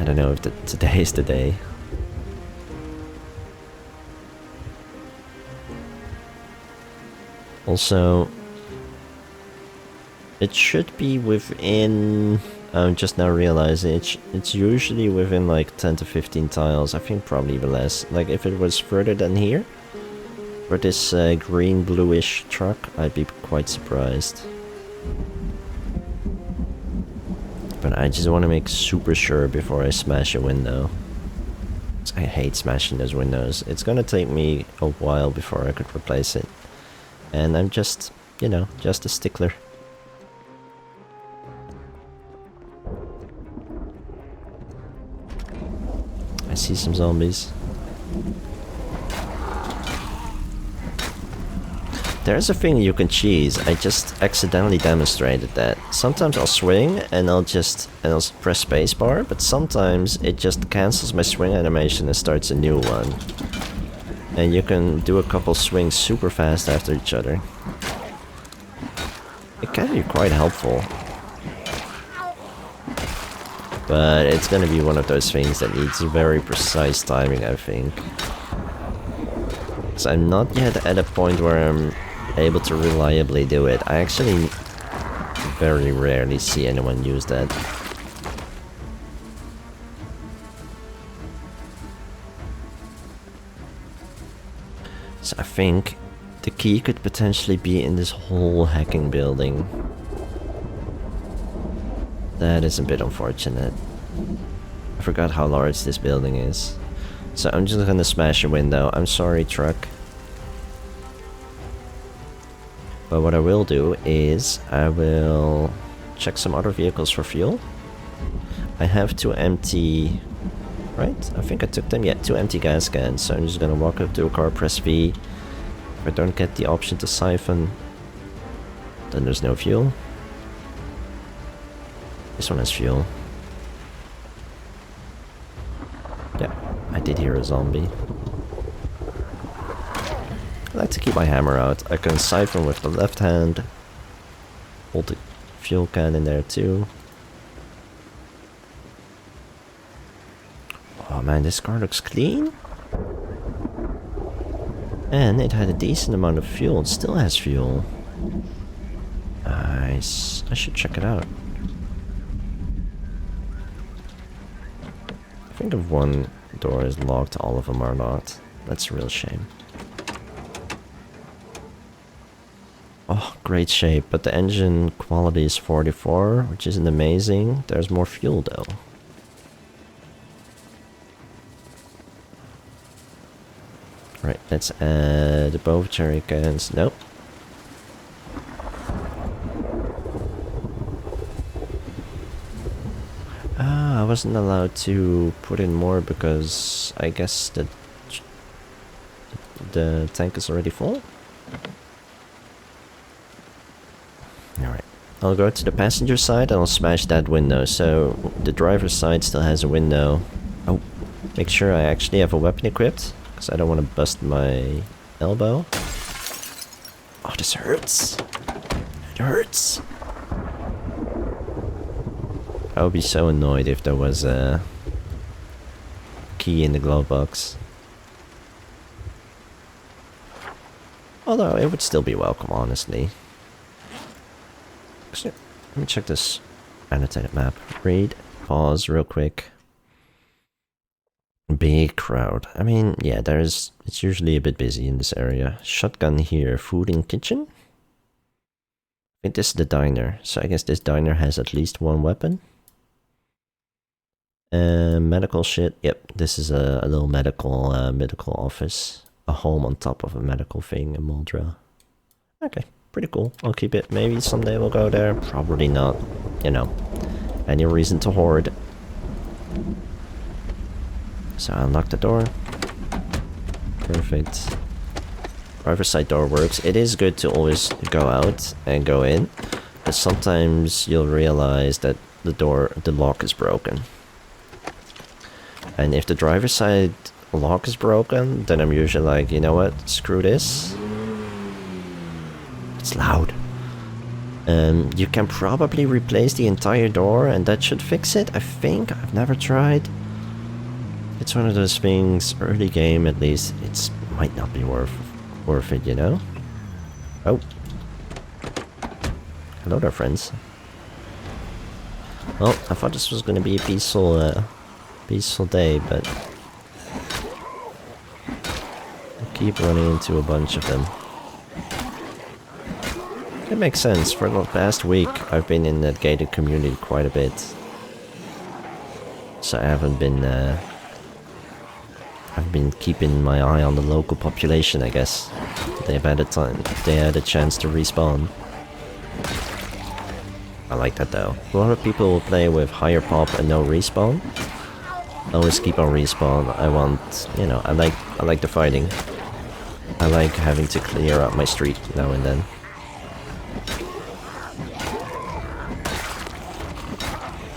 I don't know if today is the day. Also, it should be within... I'm just now realizing it's usually within like 10 to 15 tiles. I think probably even less. Like if it was further than here, for this green bluish truck, I'd be quite surprised. But I just want to make super sure before I smash a window. I hate smashing those windows. It's gonna take me a while before I could replace it. And I'm just, you know, just a stickler. I see some zombies. There's a thing you can cheese. I just accidentally demonstrated that. Sometimes I'll swing and I'll press spacebar, but sometimes it just cancels my swing animation and starts a new one. And you can do a couple swings super fast after each other. It can be quite helpful. But it's gonna be one of those things that needs very precise timing, I think. Because I'm not yet at a point where I'm able to reliably do it. I actually very rarely see anyone use that. So I think the key could potentially be in this whole hacking building. That is a bit unfortunate. I forgot how large this building is. So I'm just gonna smash a window. I'm sorry, truck. But what I will do is I will check some other vehicles for fuel. I have 2 empty... Right? I think I took them. Yeah, 2 empty gas cans. So I'm just gonna walk up to a car, press V. If I don't get the option to siphon, then there's no fuel. This one has fuel. Yeah, I did hear a zombie. I like to keep my hammer out. I can siphon with the left hand. Hold the fuel can in there too. Oh man, this car looks clean. And it had a decent amount of fuel. It still has fuel. Nice. I should check it out. I think if one door is locked, all of them are locked. That's a real shame. Oh, great shape, but the engine quality is 44, which isn't amazing. There's more fuel though. Right, let's add both jerry cans. Nope. Ah, I wasn't allowed to put in more because I guess the tank is already full. Alright, I'll go to the passenger side and I'll smash that window. So the driver's side still has a window. Oh, make sure I actually have a weapon equipped, because I don't want to bust my elbow. Oh, this hurts. It hurts. I would be so annoyed if there was a key in the glove box. Although it would still be welcome, honestly. Actually, let me check this annotated map. Read, pause real quick. Big crowd. I mean, yeah, it's usually a bit busy in this area. Shotgun here, food in kitchen? I think this is the diner, so I guess this diner has at least one weapon. Medical shit. Yep, this is a little medical office. A home on top of a medical thing in Muldra. Okay, pretty cool. I'll keep it. Maybe someday we'll go there. Probably not. You know, any reason to hoard. So I'll unlock the door. Perfect. Driver's side door works. It is good to always go out and go in, but sometimes you'll realize that the lock is broken. And if the driver's side lock is broken, then I'm usually like, you know what, screw this. It's loud. You can probably replace the entire door and that should fix it, I think. I've never tried. It's one of those things, early game at least, it might not be worth it, you know? Oh. Hello there, friends. Well, I thought this was gonna be a peaceful day, but I keep running into a bunch of them. It makes sense. For the past week, I've been in that gated community quite a bit, so I haven't been. I've been keeping my eye on the local population. I guess they've had a time. They had a chance to respawn. I like that though. A lot of people will play with higher pop and no respawn. I always keep on respawn. I want, you know, I like the fighting. I like having to clear out my street now and then.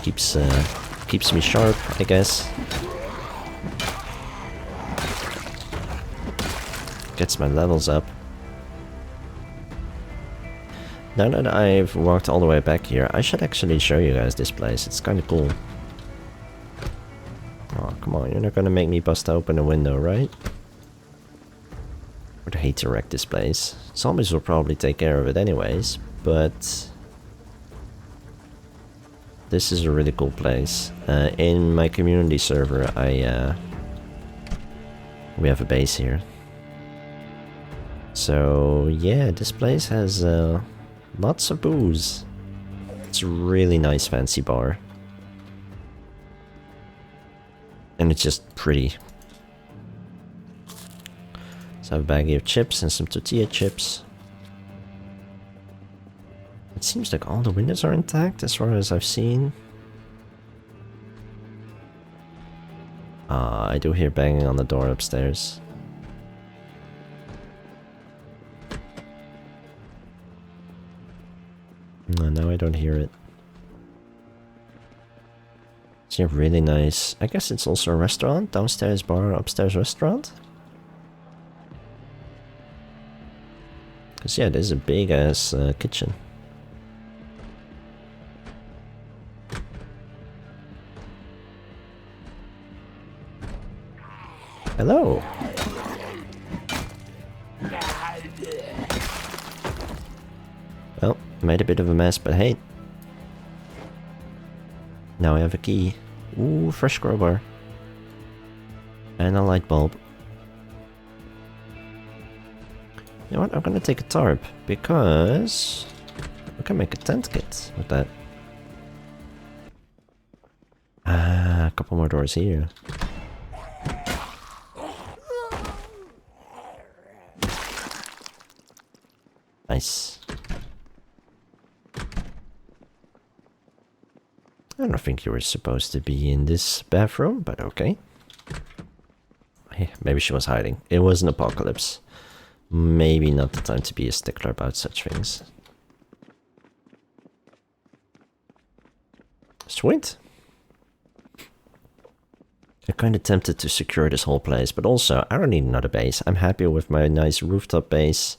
Keeps me sharp, I guess. Gets my levels up. Now that I've walked all the way back here, I should actually show you guys this place. It's kind of cool. Oh, come on, you're not gonna make me bust open a window, right? I'd hate to wreck this place. Zombies will probably take care of it anyways, but this is a really cool place. In my community server, we have a base here. So yeah, this place has lots of booze. It's a really nice fancy bar. And it's just pretty. So I have a baggie of chips and some tortilla chips. It seems like all the windows are intact as far as I've seen. I do hear banging on the door upstairs. No, now I don't hear it. It's a really nice... I guess it's also a restaurant. Downstairs bar, upstairs restaurant. Because yeah, there's a big ass kitchen. Hello! Well, made a bit of a mess, but hey. Now I have a key. Ooh, fresh crowbar. And a light bulb. You know what, I'm gonna take a tarp, because we can make a tent kit with that. A couple more doors here. Nice. I don't think you were supposed to be in this bathroom, but okay. Maybe she was hiding. It was an apocalypse. Maybe not the time to be a stickler about such things. Sweet. I'm kind of tempted to secure this whole place, but also I don't need another base. I'm happy with my nice rooftop base.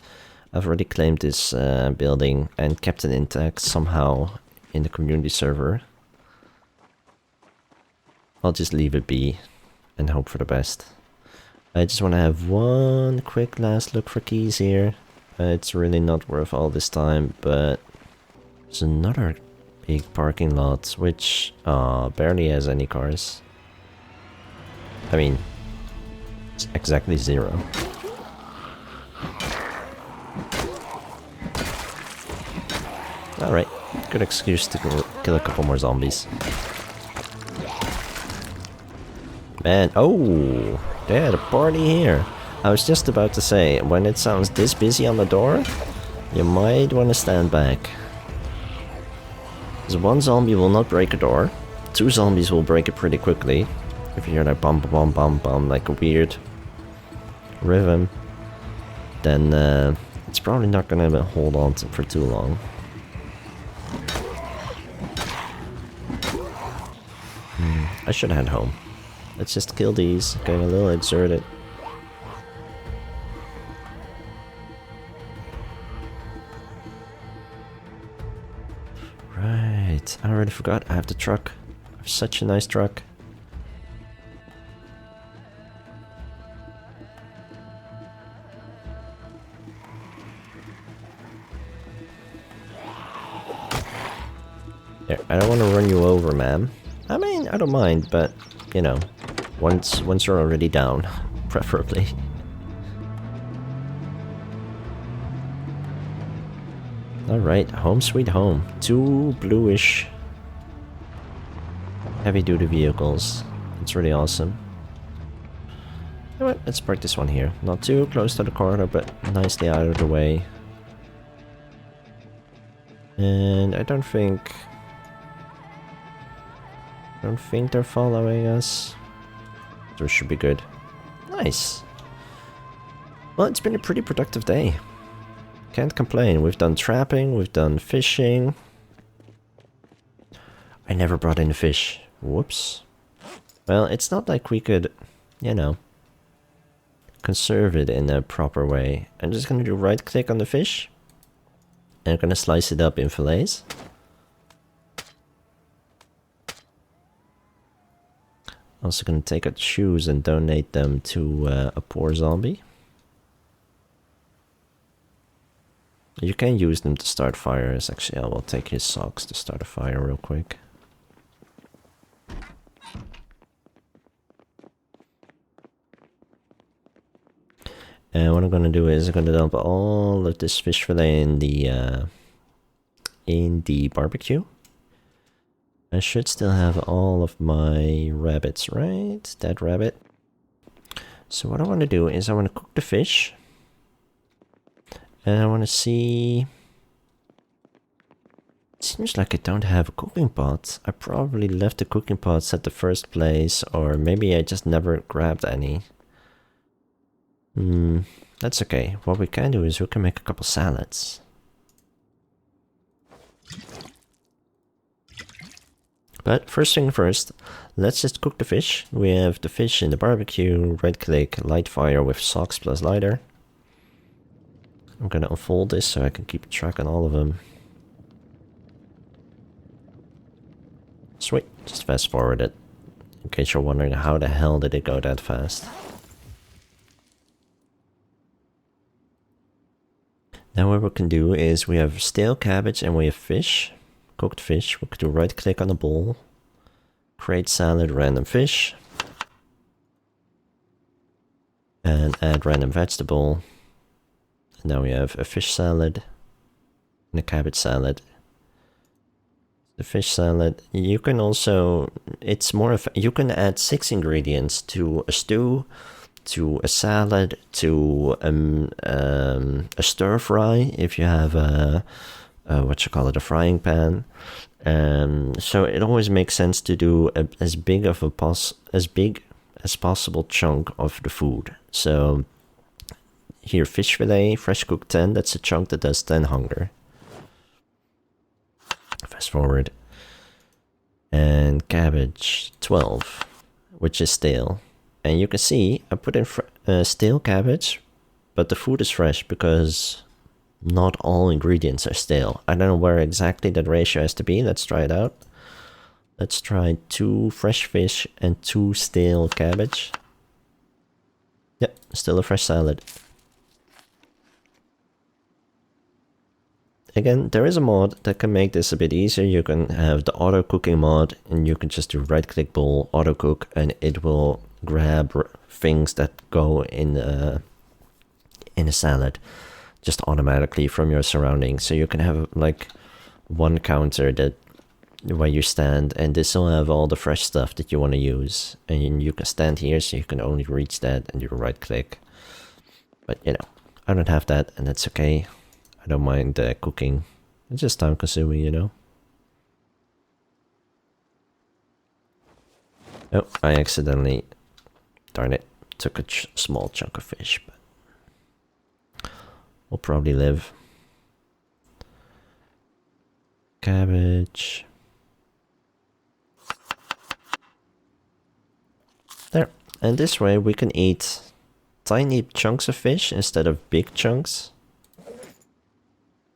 I've already claimed this building and kept it intact somehow in the community server. I'll just leave it be and hope for the best. I just want to have one quick last look for keys here. It's really not worth all this time, but there's another big parking lot which barely has any cars. I mean, it's exactly 0. Alright, good excuse to kill a couple more zombies. Man, oh, they had a party here. I was just about to say, when it sounds this busy on the door, you might want to stand back. Because one zombie will not break a door, 2 zombies will break it pretty quickly. If you hear that bum bum bum bum like a weird rhythm, then it's probably not gonna hold on for too long. I should head home. Let's just kill these, getting a little exerted. Right, I already forgot I have the truck. I have such a nice truck. There, I don't want to run you over, ma'am. I mean, I don't mind, but, you know, once you're already down, preferably. Alright, home sweet home. 2 bluish heavy-duty vehicles. It's really awesome. You know what, let's park this one here. Not too close to the corner, but nicely out of the way. And I don't think they're following us. So it should be good. Nice. Well, it's been a pretty productive day. Can't complain. We've done trapping, we've done fishing. I never brought in fish. Whoops. Well, it's not like we could, you know, conserve it in a proper way. I'm just gonna do right click on the fish. And I'm gonna slice it up in fillets. Also gonna take out the shoes and donate them to a poor zombie. You can use them to start fires. Actually, I will take his socks to start a fire real quick. And what I'm gonna do is I'm gonna dump all of this fish fillet in the barbecue. I should still have all of my rabbits, right? That rabbit. So what I want to do is I want to cook the fish. And I want to see... It seems like I don't have a cooking pot. I probably left the cooking pots at the first place, or maybe I just never grabbed any. That's okay. What we can do is we can make a couple salads. But first thing first, let's just cook the fish. We have the fish in the barbecue, right click, light fire with socks plus lighter. I'm gonna unfold this so I can keep track on all of them. Sweet, just fast forward it. In case you're wondering how the hell did it go that fast. Now what we can do is we have stale cabbage and we have fish. Cooked fish. We could do right click on the bowl. Create salad, random fish. And add random vegetable. Now we have a fish salad and a cabbage salad. The fish salad, you can also, it's more of, you can add 6 ingredients to a stew, to a salad, to a stir fry if you have a a frying pan. So it always makes sense to do as big as possible chunk of the food. So here, fish fillet, fresh cooked 10, that's a chunk that does 10 hunger. Fast forward. And cabbage, 12, which is stale. And you can see, I put in stale cabbage, but the food is fresh because not all ingredients are stale. I don't know where exactly that ratio has to be. Let's try it out. Let's try 2 fresh fish and 2 stale cabbage. Yep, still a fresh salad. Again, there is a mod that can make this a bit easier. You can have the auto cooking mod and you can just do right click bowl, auto cook, and it will grab things that go in a salad just automatically from your surroundings. So you can have like one counter that where you stand, and this will have all the fresh stuff that you want to use, and you can stand here so you can only reach that and you right click. But you know, I don't have that, and that's okay. I don't mind cooking. It's just time consuming, you know. Oh, I accidentally, darn it, took a small chunk of fish, but we'll probably live. Cabbage. There. And this way we can eat tiny chunks of fish instead of big chunks.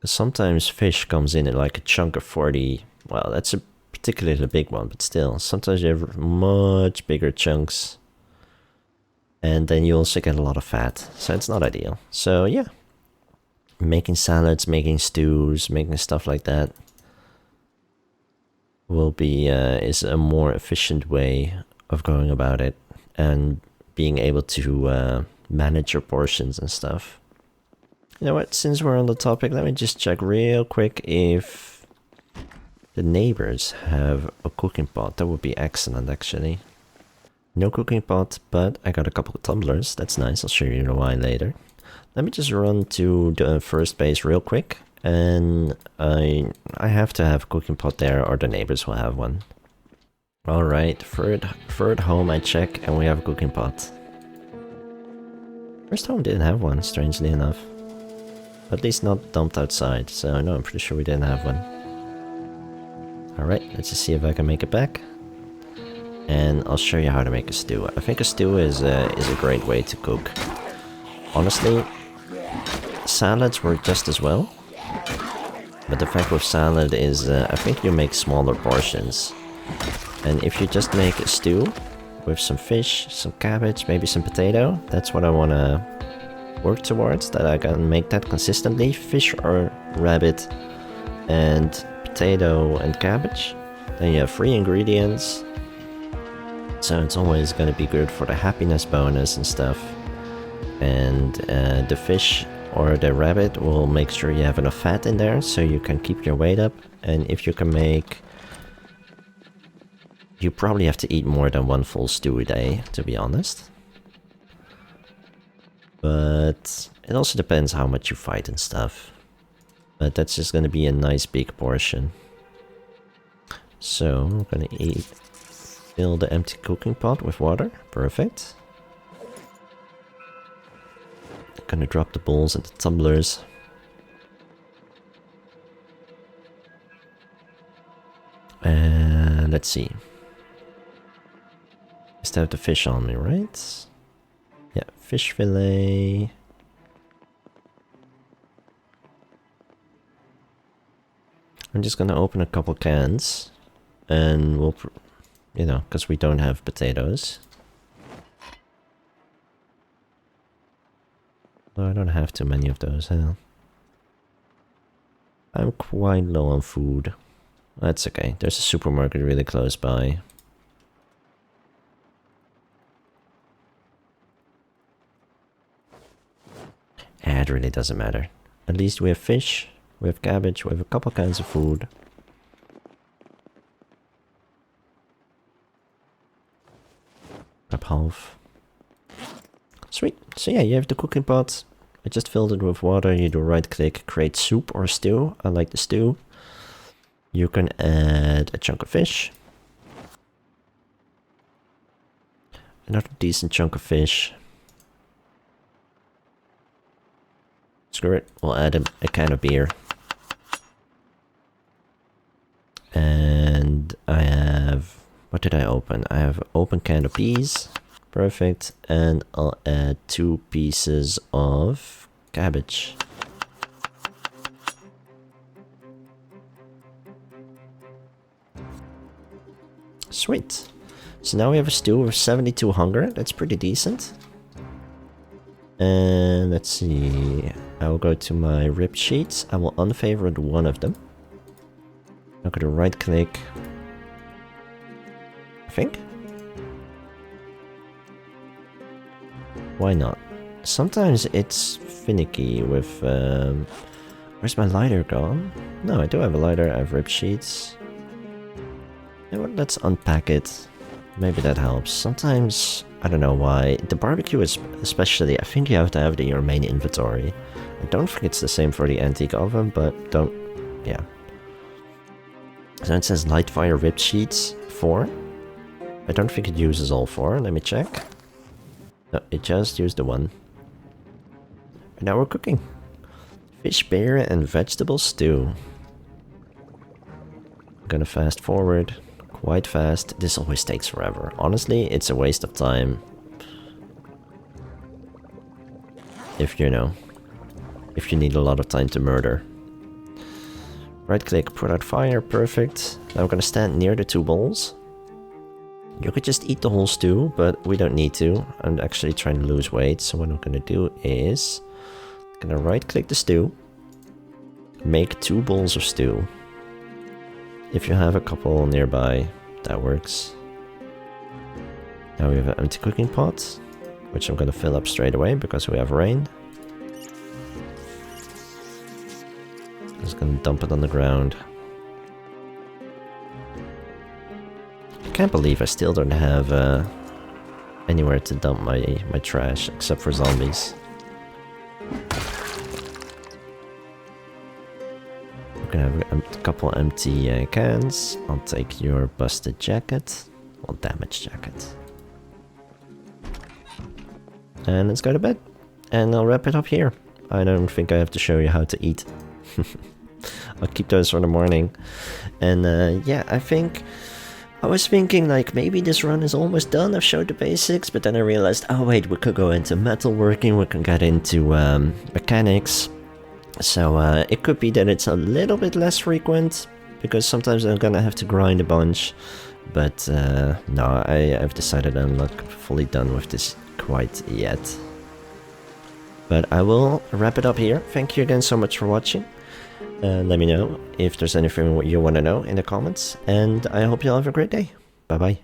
Sometimes fish comes in at like a chunk of 40 Well, that's a particularly big one, but still, sometimes you have much bigger chunks. And then you also get a lot of fat, so it's not ideal. So yeah, making salads, making stews, making stuff like that will be is a more efficient way of going about it and being able to manage your portions and stuff. You know what, since we're on the topic, let me just check real quick if the neighbors have a cooking pot. That would be excellent, actually. No cooking pot, but I got a couple of tumblers. That's nice, I'll show you why later. Let me just run to the first base real quick, and I have to have a cooking pot there or the neighbors will have one. Alright, third home I check and we have a cooking pot. First home didn't have one, strangely enough. At least not dumped outside, so no, I'm pretty sure we didn't have one. Alright, let's just see if I can make it back. And I'll show you how to make a stew. I think a stew is a great way to cook. Honestly, salads work just as well. But the fact with salad is, I think you make smaller portions. And if you just make a stew with some fish, some cabbage, maybe some potato, that's what I want to work towards, that I can make that consistently. Fish or rabbit and potato and cabbage. Then you have 3 ingredients. So it's always going to be good for the happiness bonus and stuff. And the fish or the rabbit will make sure you have enough fat in there so you can keep your weight up. And if you can make... You probably have to eat more than 1 full stew a day, to be honest. But it also depends how much you fight and stuff. But that's just going to be a nice big portion. So I'm going to fill the empty cooking pot with water. Perfect. I'm gonna drop the bowls and the tumblers. And let's see. I still have the fish on me, right? Yeah, fish fillet. I'm just gonna open a couple cans. And we'll... You know, because we don't have potatoes. No, I don't have too many of those, huh? I'm quite low on food. That's okay, there's a supermarket really close by. It really doesn't matter. At least we have fish, we have cabbage, we have a couple kinds of food. Half. Sweet. So yeah, you have the cooking pot. I just filled it with water. You do right click, create soup or stew. I like the stew. You can add a chunk of fish. Another decent chunk of fish. Screw it. We'll add a can of beer. And I have... What did I open? I have open can of peas. Perfect. And I'll add 2 pieces of cabbage. Sweet. So now we have a stew with 72 hunger. That's pretty decent. And let's see. I will go to my rib sheets. I will unfavorite one of them. I'm going to right click. I think. Why not? Sometimes it's finicky with... where's my lighter gone? No, I do have a lighter. I have rib sheets. You know what? Let's unpack it. Maybe that helps. Sometimes, I don't know why. The barbecue is especially, I think you have to have it in your main inventory. I don't think it's the same for the antique oven, but don't... Yeah. So it says light fire rib sheets 4. I don't think it uses all 4. Let me check. No, it just used the 1. And now we're cooking. Fish, beer, and vegetable stew. I'm gonna fast forward. Quite fast. This always takes forever. Honestly, it's a waste of time. If you know. If you need a lot of time to murder. Right click, put out fire, perfect. Now I'm gonna stand near the 2 bowls. You could just eat the whole stew, but we don't need to. I'm actually trying to lose weight, so what I'm gonna do is... I'm gonna right click the stew. Make 2 bowls of stew. If you have a couple nearby, that works. Now we have an empty cooking pot, which I'm gonna fill up straight away because we have rain. I'm just gonna dump it on the ground. I can't believe I still don't have anywhere to dump my trash except for zombies. I'm gonna have a couple empty cans. I'll take your busted jacket, well, damaged jacket. And let's go to bed. And I'll wrap it up here. I don't think I have to show you how to eat. I'll keep those for the morning. And yeah, I was thinking like maybe this run is almost done. I've showed the basics, but then I realized, oh wait, we could go into metalworking, we can get into mechanics. So it could be that it's a little bit less frequent, because sometimes I'm gonna have to grind a bunch. But no, I've decided I'm not fully done with this quite yet. But I will wrap it up here. Thank you again so much for watching. Let me know if there's anything you want to know in the comments. And I hope you all have a great day. Bye bye.